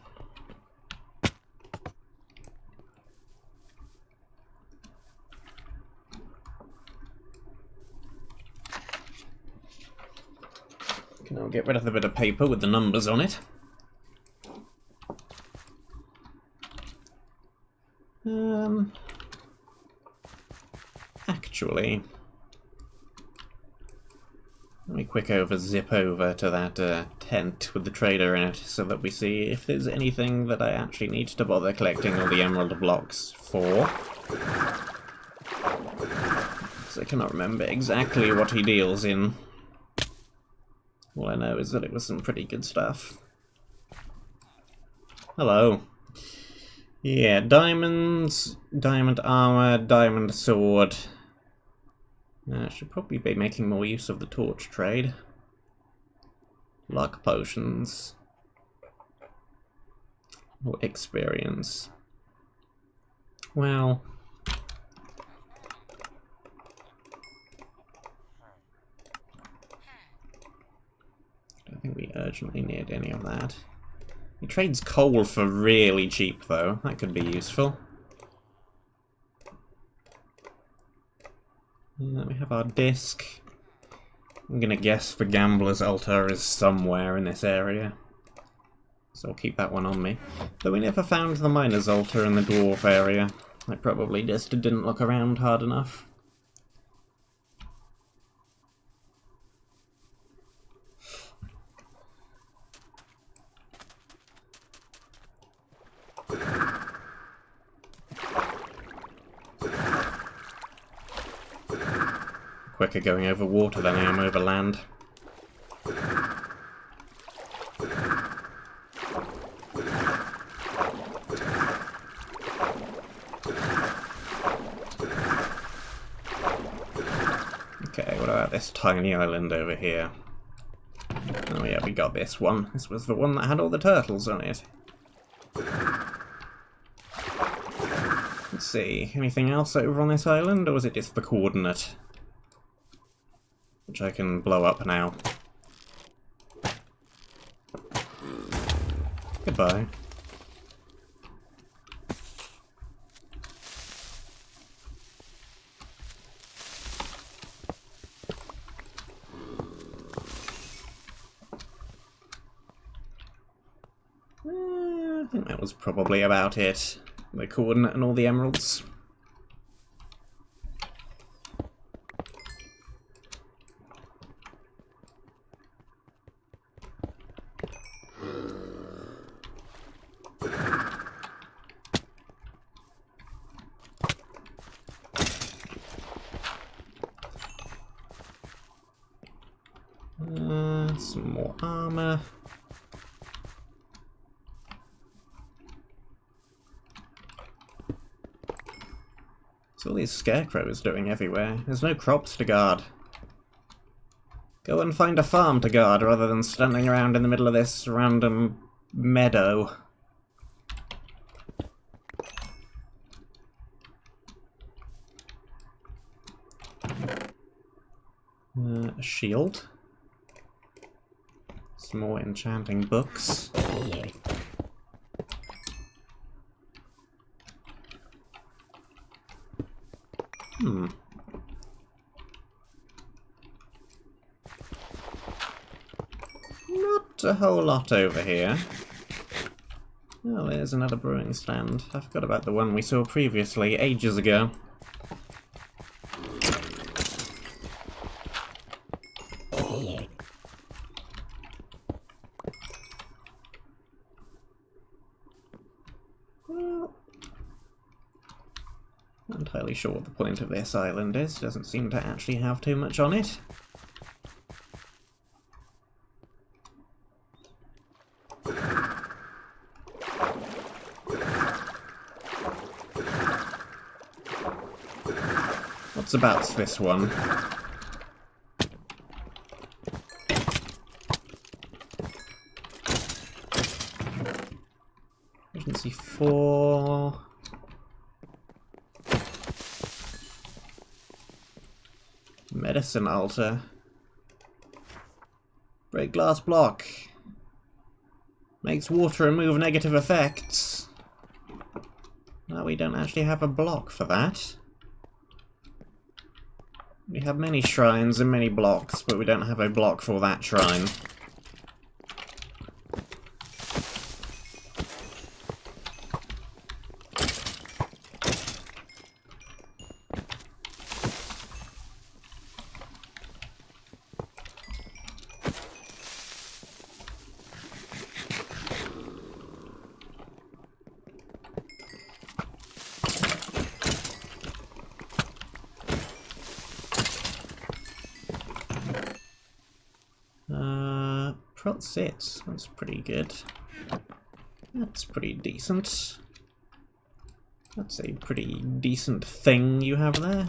I'll get rid of the bit of paper with the numbers on it. Actually, let me zip over to that tent with the trader in it so that we see if there's anything that I actually need to bother collecting all the emerald blocks for. Because I cannot remember exactly what he deals in. All I know is that it was some pretty good stuff. hello. Yeah, diamonds, diamond armor, diamond sword. Should probably be making more use of the torch trade. Luck potions. Or experience. Well... I don't think we urgently need any of that. He trades coal for really cheap, though. That could be useful. We have our disc. I'm gonna guess the gambler's altar is somewhere in this area. So I'll keep that one on me. Though we never found the miner's altar in the dwarf area. I probably just didn't look around hard enough. Quicker going over water than I am over land. Okay, what about this tiny island over here? Oh yeah, we got this one. This was the one that had all the turtles on it. Let's see, anything else over on this island, or was it just the coordinate? Which I can blow up now. Goodbye. I think that was probably about it. The coordinate and all the emeralds. Some more armor. What's all these scarecrows doing everywhere? There's no crops to guard. Go and find a farm to guard rather than standing around in the middle of this random meadow. A shield. Some more enchanting books. Not a whole lot over here. Oh, there's another brewing stand. I forgot about the one we saw previously, ages ago. Well, not entirely sure what the point of this island is. Doesn't seem to actually have too much on it. What's about this one? Efficiency 4. Medicine altar. Break glass block. Makes water remove negative effects. No, we don't actually have a block for that. We have many shrines and many blocks, but we don't have a block for that shrine. Prot 6, that's pretty good. That's pretty decent. That's a pretty decent thing you have there.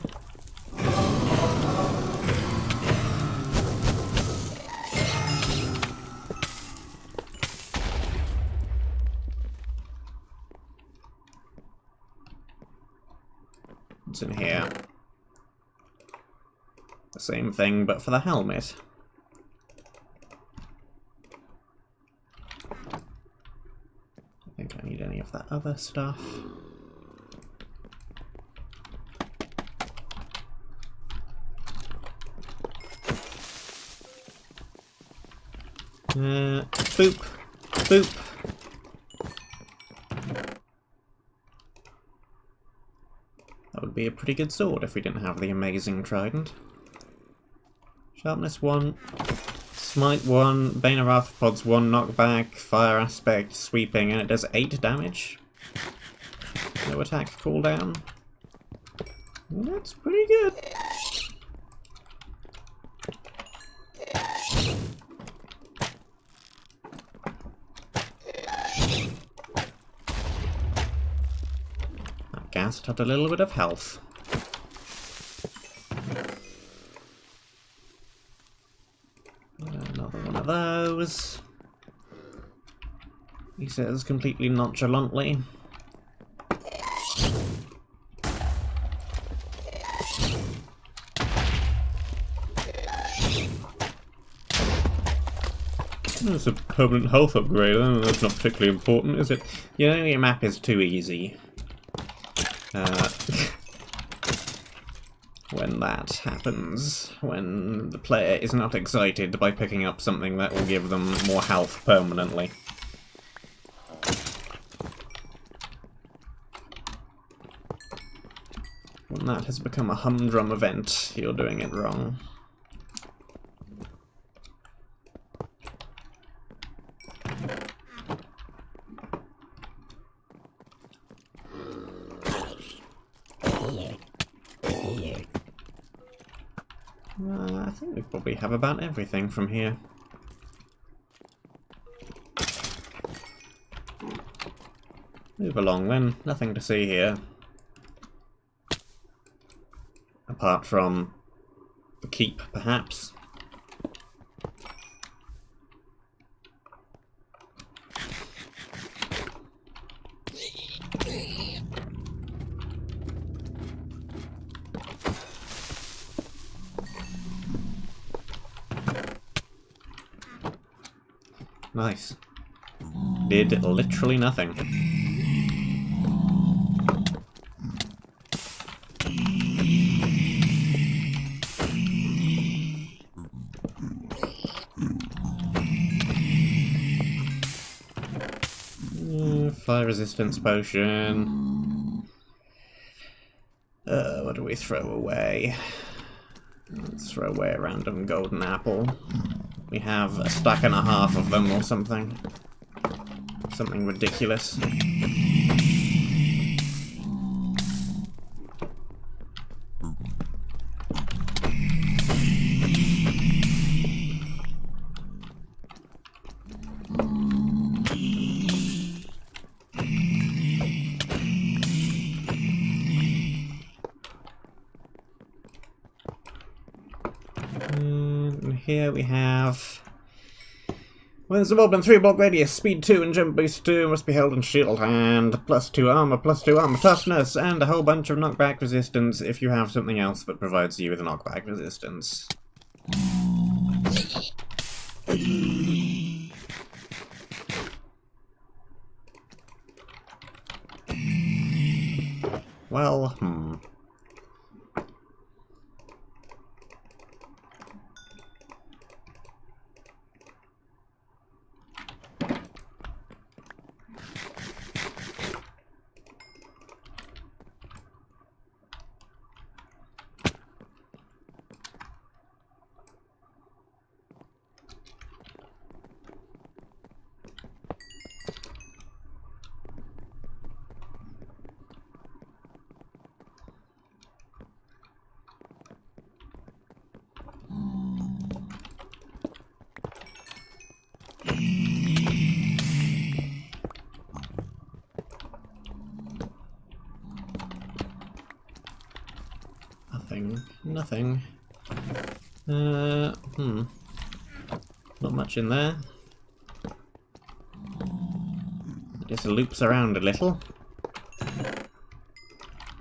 What's in here? The same thing, but for the helmet. I think I need any of that other stuff. Boop. Boop. That would be a pretty good sword if we didn't have the amazing trident. Sharpness 1, Smite 1, Bane of Arthropods 1, Knockback, Fire Aspect, Sweeping, and it does 8 damage. No attack cooldown. That's pretty good. That ghast had a little bit of health. Another one of those. He says completely nonchalantly. It's a permanent health upgrade, then that's not particularly important, is it? You know, your map is too easy. When that happens, when the player is not excited by picking up something that will give them more health permanently. When that has become a humdrum event, you're doing it wrong. I think we probably have about everything from here. Move along then, nothing to see here. Apart from the keep, perhaps. Nice. Did literally nothing. Fire resistance potion. What do we throw away? Let's throw away a random golden apple. We have a stack and a half of them or something. Something ridiculous. And here we have... When it's evolved in 3-block radius, speed 2 and jump boost 2 must be held in shield hand, +2 armor toughness, and a whole bunch of knockback resistance if you have something else that provides you with knockback resistance. Well, Nothing. Nothing. Not much in there. It just loops around a little.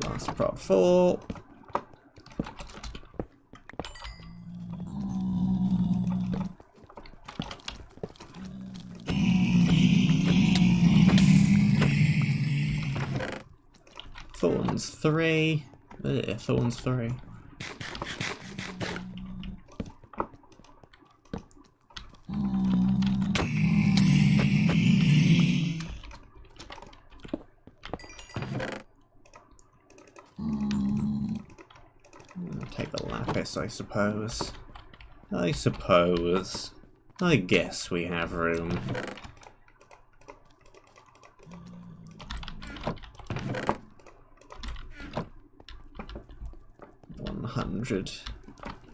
Last prop 4. Thorns 3. Ugh, Thorns 3. Take the lapis, I suppose. I guess we have room.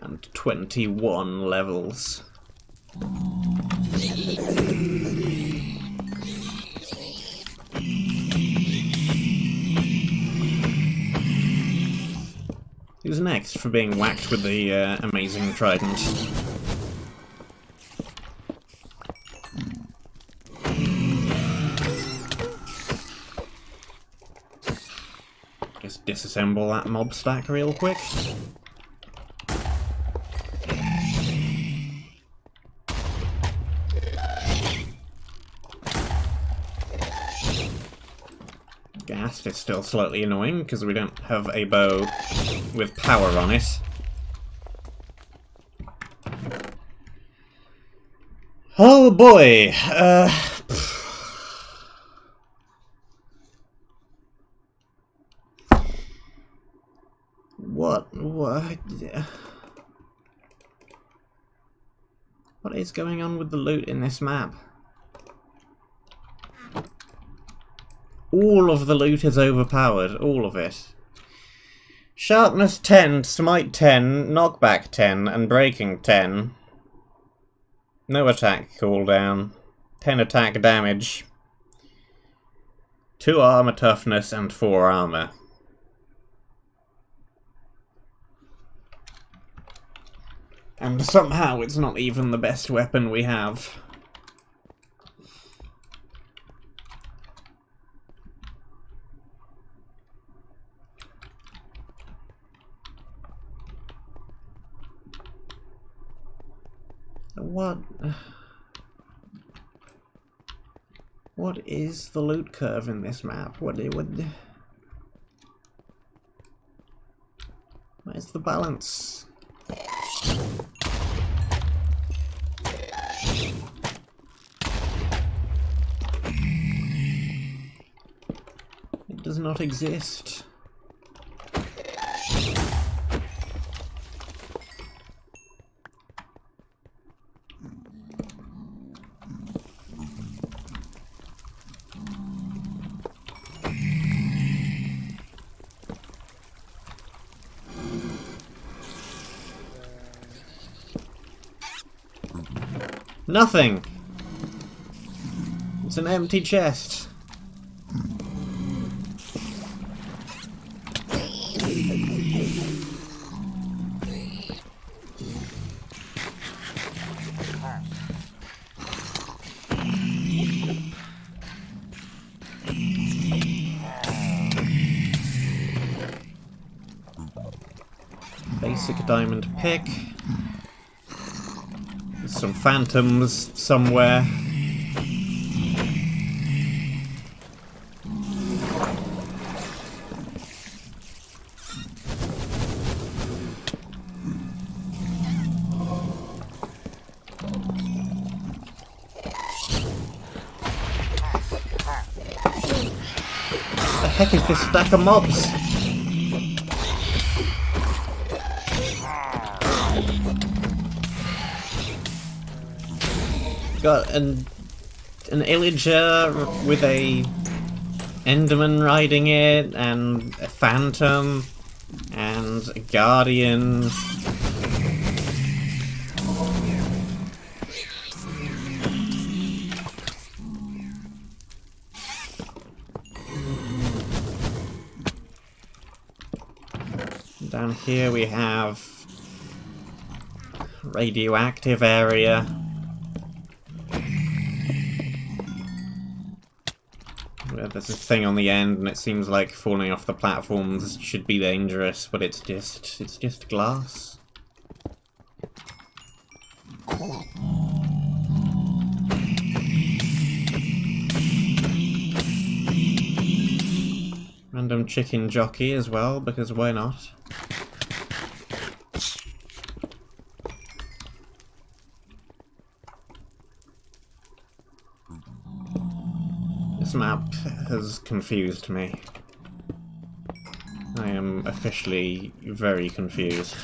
And 21 levels. Who's next for being whacked with the amazing trident? Just disassemble that mob stack real quick. Ghast is still slightly annoying because we don't have a bow with power on it. Oh boy! What is going on with the loot in this map? All of the loot is overpowered, all of it. Sharpness 10, smite 10, knockback 10, and breaking 10. No attack cooldown. 10 attack damage. 2 armor toughness and 4 armor. And somehow it's not even the best weapon we have. What is the loot curve in this map? What is the balance? It does not exist. Nothing! It's an empty chest. Basic diamond pick. Some phantoms somewhere. What the heck is this stack of mobs? Got an illager with a enderman riding it, and a phantom, and a guardian. Down here we have radioactive area. There's a thing on the end, and it seems like falling off the platforms should be dangerous, but it's just glass. Random chicken jockey as well, because why not? This map has confused me. I am officially very confused.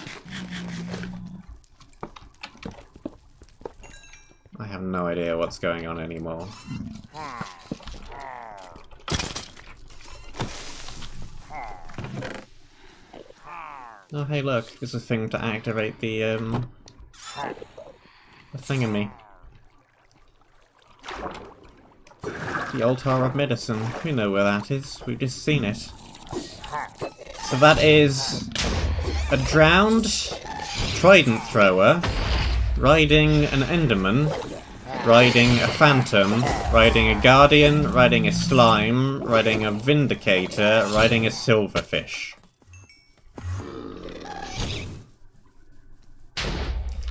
I have no idea what's going on anymore. Oh hey look, there's a thing to activate the thingamy. The altar of medicine. We know where that is. We've just seen it. So that is a drowned trident thrower riding an enderman, riding a phantom, riding a guardian, riding a slime, riding a vindicator, riding a silverfish.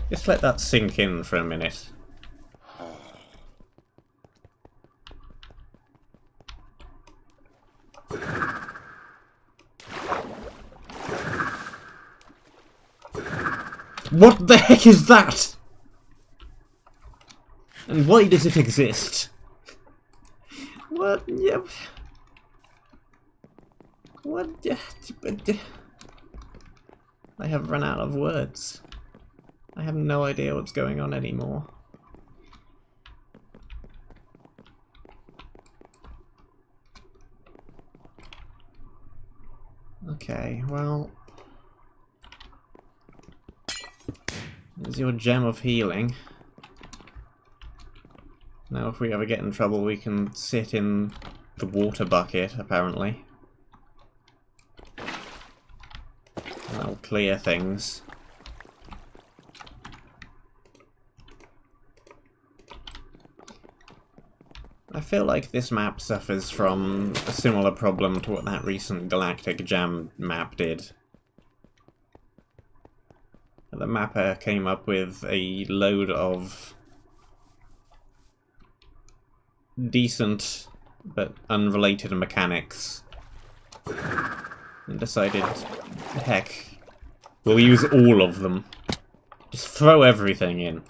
Just let that sink in for a minute. What the heck is that? And why does it exist? What? Yep. What? I have run out of words. I have no idea what's going on anymore. Okay, well... There's your gem of healing. Now if we ever get in trouble we can sit in the water bucket, apparently. That'll clear things. I feel like this map suffers from a similar problem to what that recent Galactic Jam map did. The mapper came up with a load of decent but unrelated mechanics and decided, heck, we'll use all of them. Just throw everything in.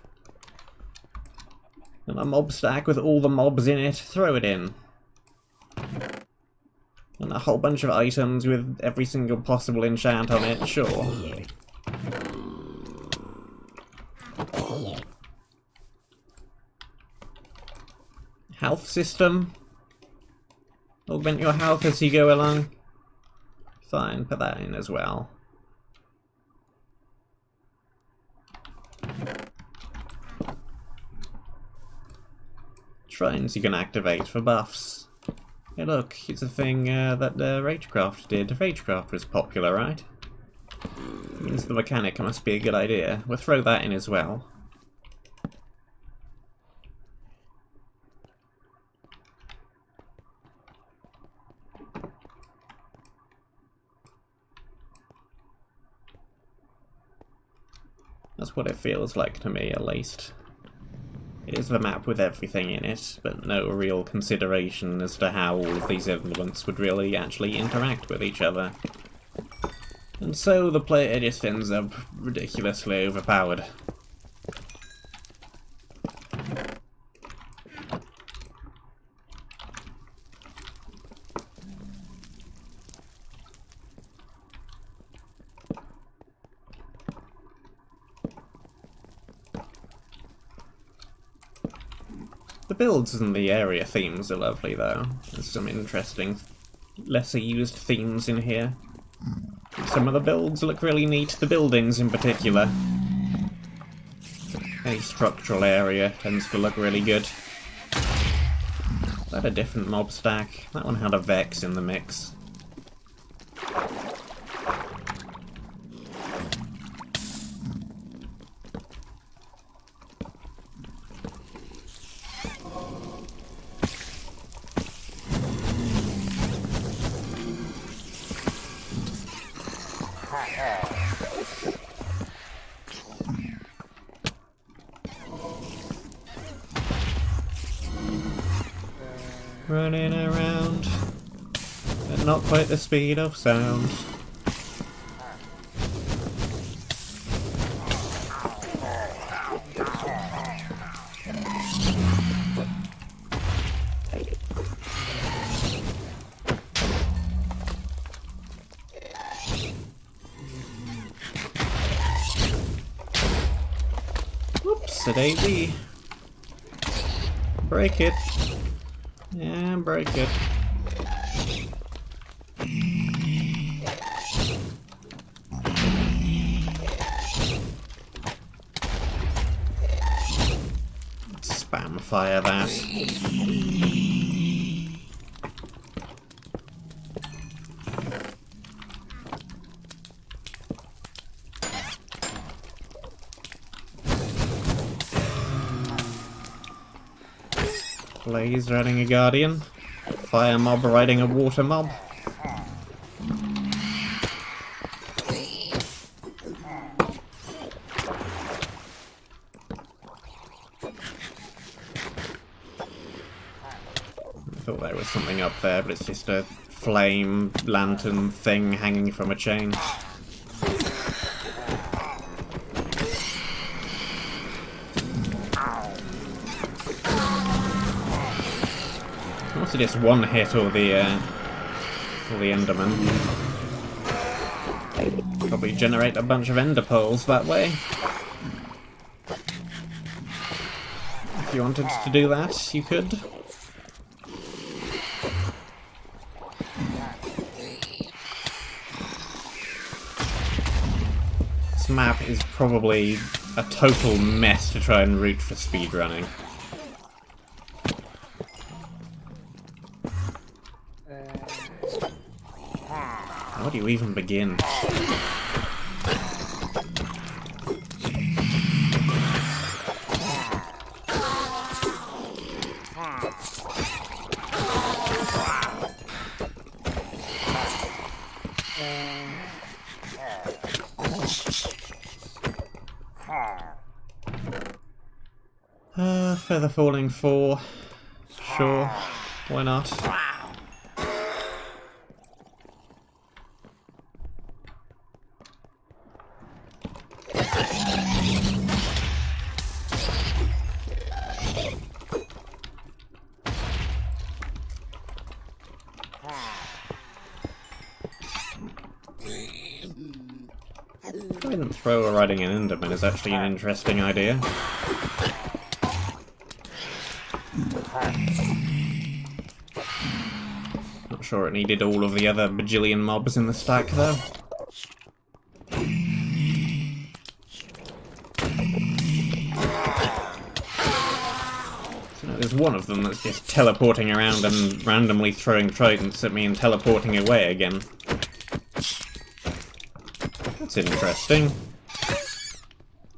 And a mob stack with all the mobs in it, throw it in. And a whole bunch of items with every single possible enchant on it, sure. Health system? Augment your health as you go along? Fine, put that in as well. Shrines you can activate for buffs. Hey look, it's a thing that Chaoscraft did. Chaoscraft was popular, right? Means the mechanic must be a good idea. We'll throw that in as well. That's what it feels like to me, at least. It is the map with everything in it, but no real consideration as to how all of these elements would really actually interact with each other. And so the player just ends up ridiculously overpowered. The builds and the area themes are lovely though. There's some interesting, lesser used themes in here. Some of the builds look really neat, the buildings in particular. Any structural area tends to look really good. Is that a different mob stack? That one had a Vex in the mix. Running around at not quite the speed of sound. Whoops, a daisy. Break it. Yeah, break it. Spam fire that. Blaze riding a guardian. Fire mob riding a water mob. I thought there was something up there, but it's just a flame lantern thing hanging from a chain. Must have just one hit all the Endermen. Probably generate a bunch of Ender pearls that way. If you wanted to do that, you could. This map is probably a total mess to try and route for speedrunning. How do you even begin? Feather falling 4. Sure, why not? Trident thrower riding an Enderman is actually an interesting idea. Not sure it needed all of the other bajillion mobs in the stack though. So there's one of them that's just teleporting around and randomly throwing tridents at me and teleporting away again. That's interesting.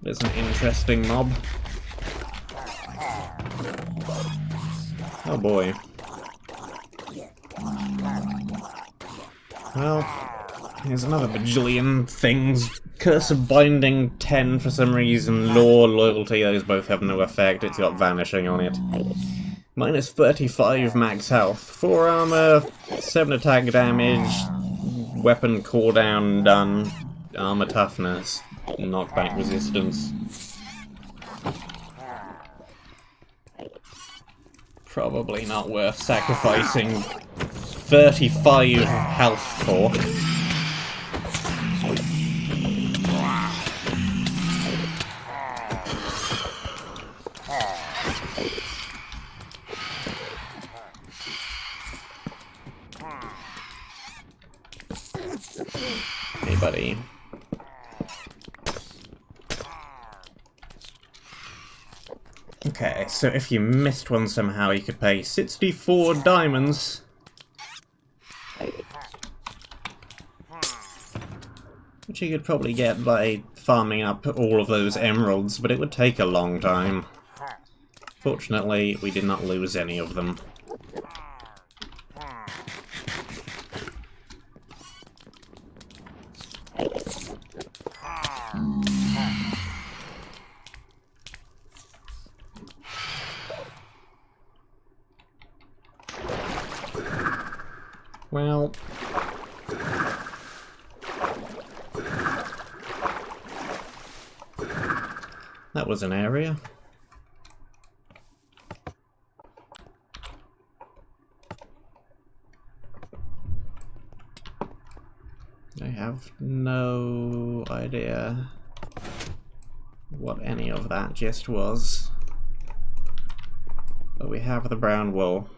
There's an interesting mob. Oh boy. Well, here's another bajillion things. Curse of Binding 10 for some reason. Law, Loyalty, those both have no effect. It's got Vanishing on it. Minus 35 max health. 4 armor, 7 attack damage, weapon cooldown done, armor toughness, knockback resistance. Probably not worth sacrificing 35 health for. Hey buddy. Okay, so if you missed one somehow, you could pay 64 diamonds. Which you could probably get by farming up all of those emeralds, but it would take a long time. Fortunately, we did not lose any of them. that was an area. I have no idea what any of that just was. But we have the brown wool.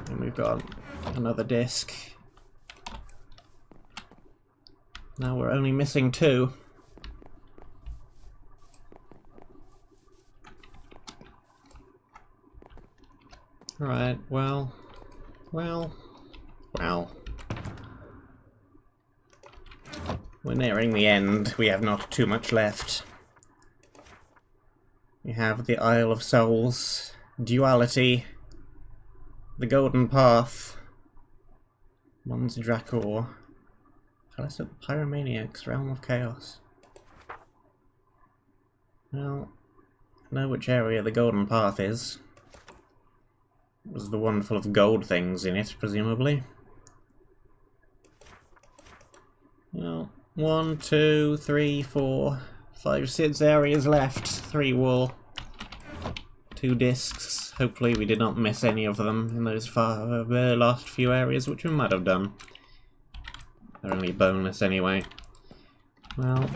And we've got another disc. Now we're only missing 2. Right, well. We're nearing the end. We have not too much left. We have the Isle of Souls, Duality, the Golden Path, Mons Dracor, Palace of the Pyromaniacs, Realm of Chaos. Well, I know which area the Golden Path is. It was the one full of gold things in it, presumably. Well, 1, 2, 3, 4, 5, 6 areas left. 3 wool. 2 discs. Hopefully we did not miss any of them in those last few areas, which we might have done. They're only bonus anyway. Well,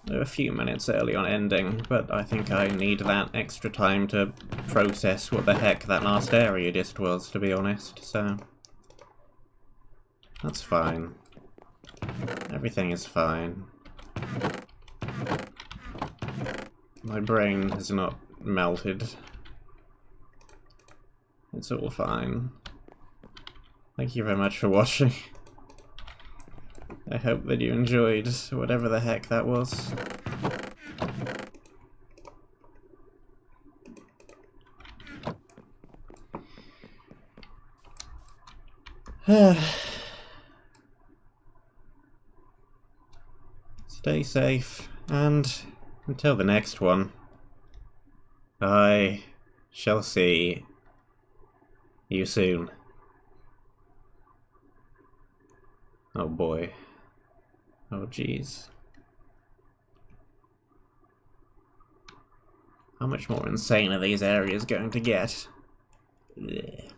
they're a few minutes early on ending, but I think I need that extra time to process what the heck that last area just was, to be honest, so that's fine. Everything is fine. My brain has not melted. It's all fine. Thank you very much for watching. I hope that you enjoyed whatever the heck that was. Stay safe, and until the next one, I shall see you soon. Oh boy. Oh jeez. How much more insane are these areas going to get? Ugh.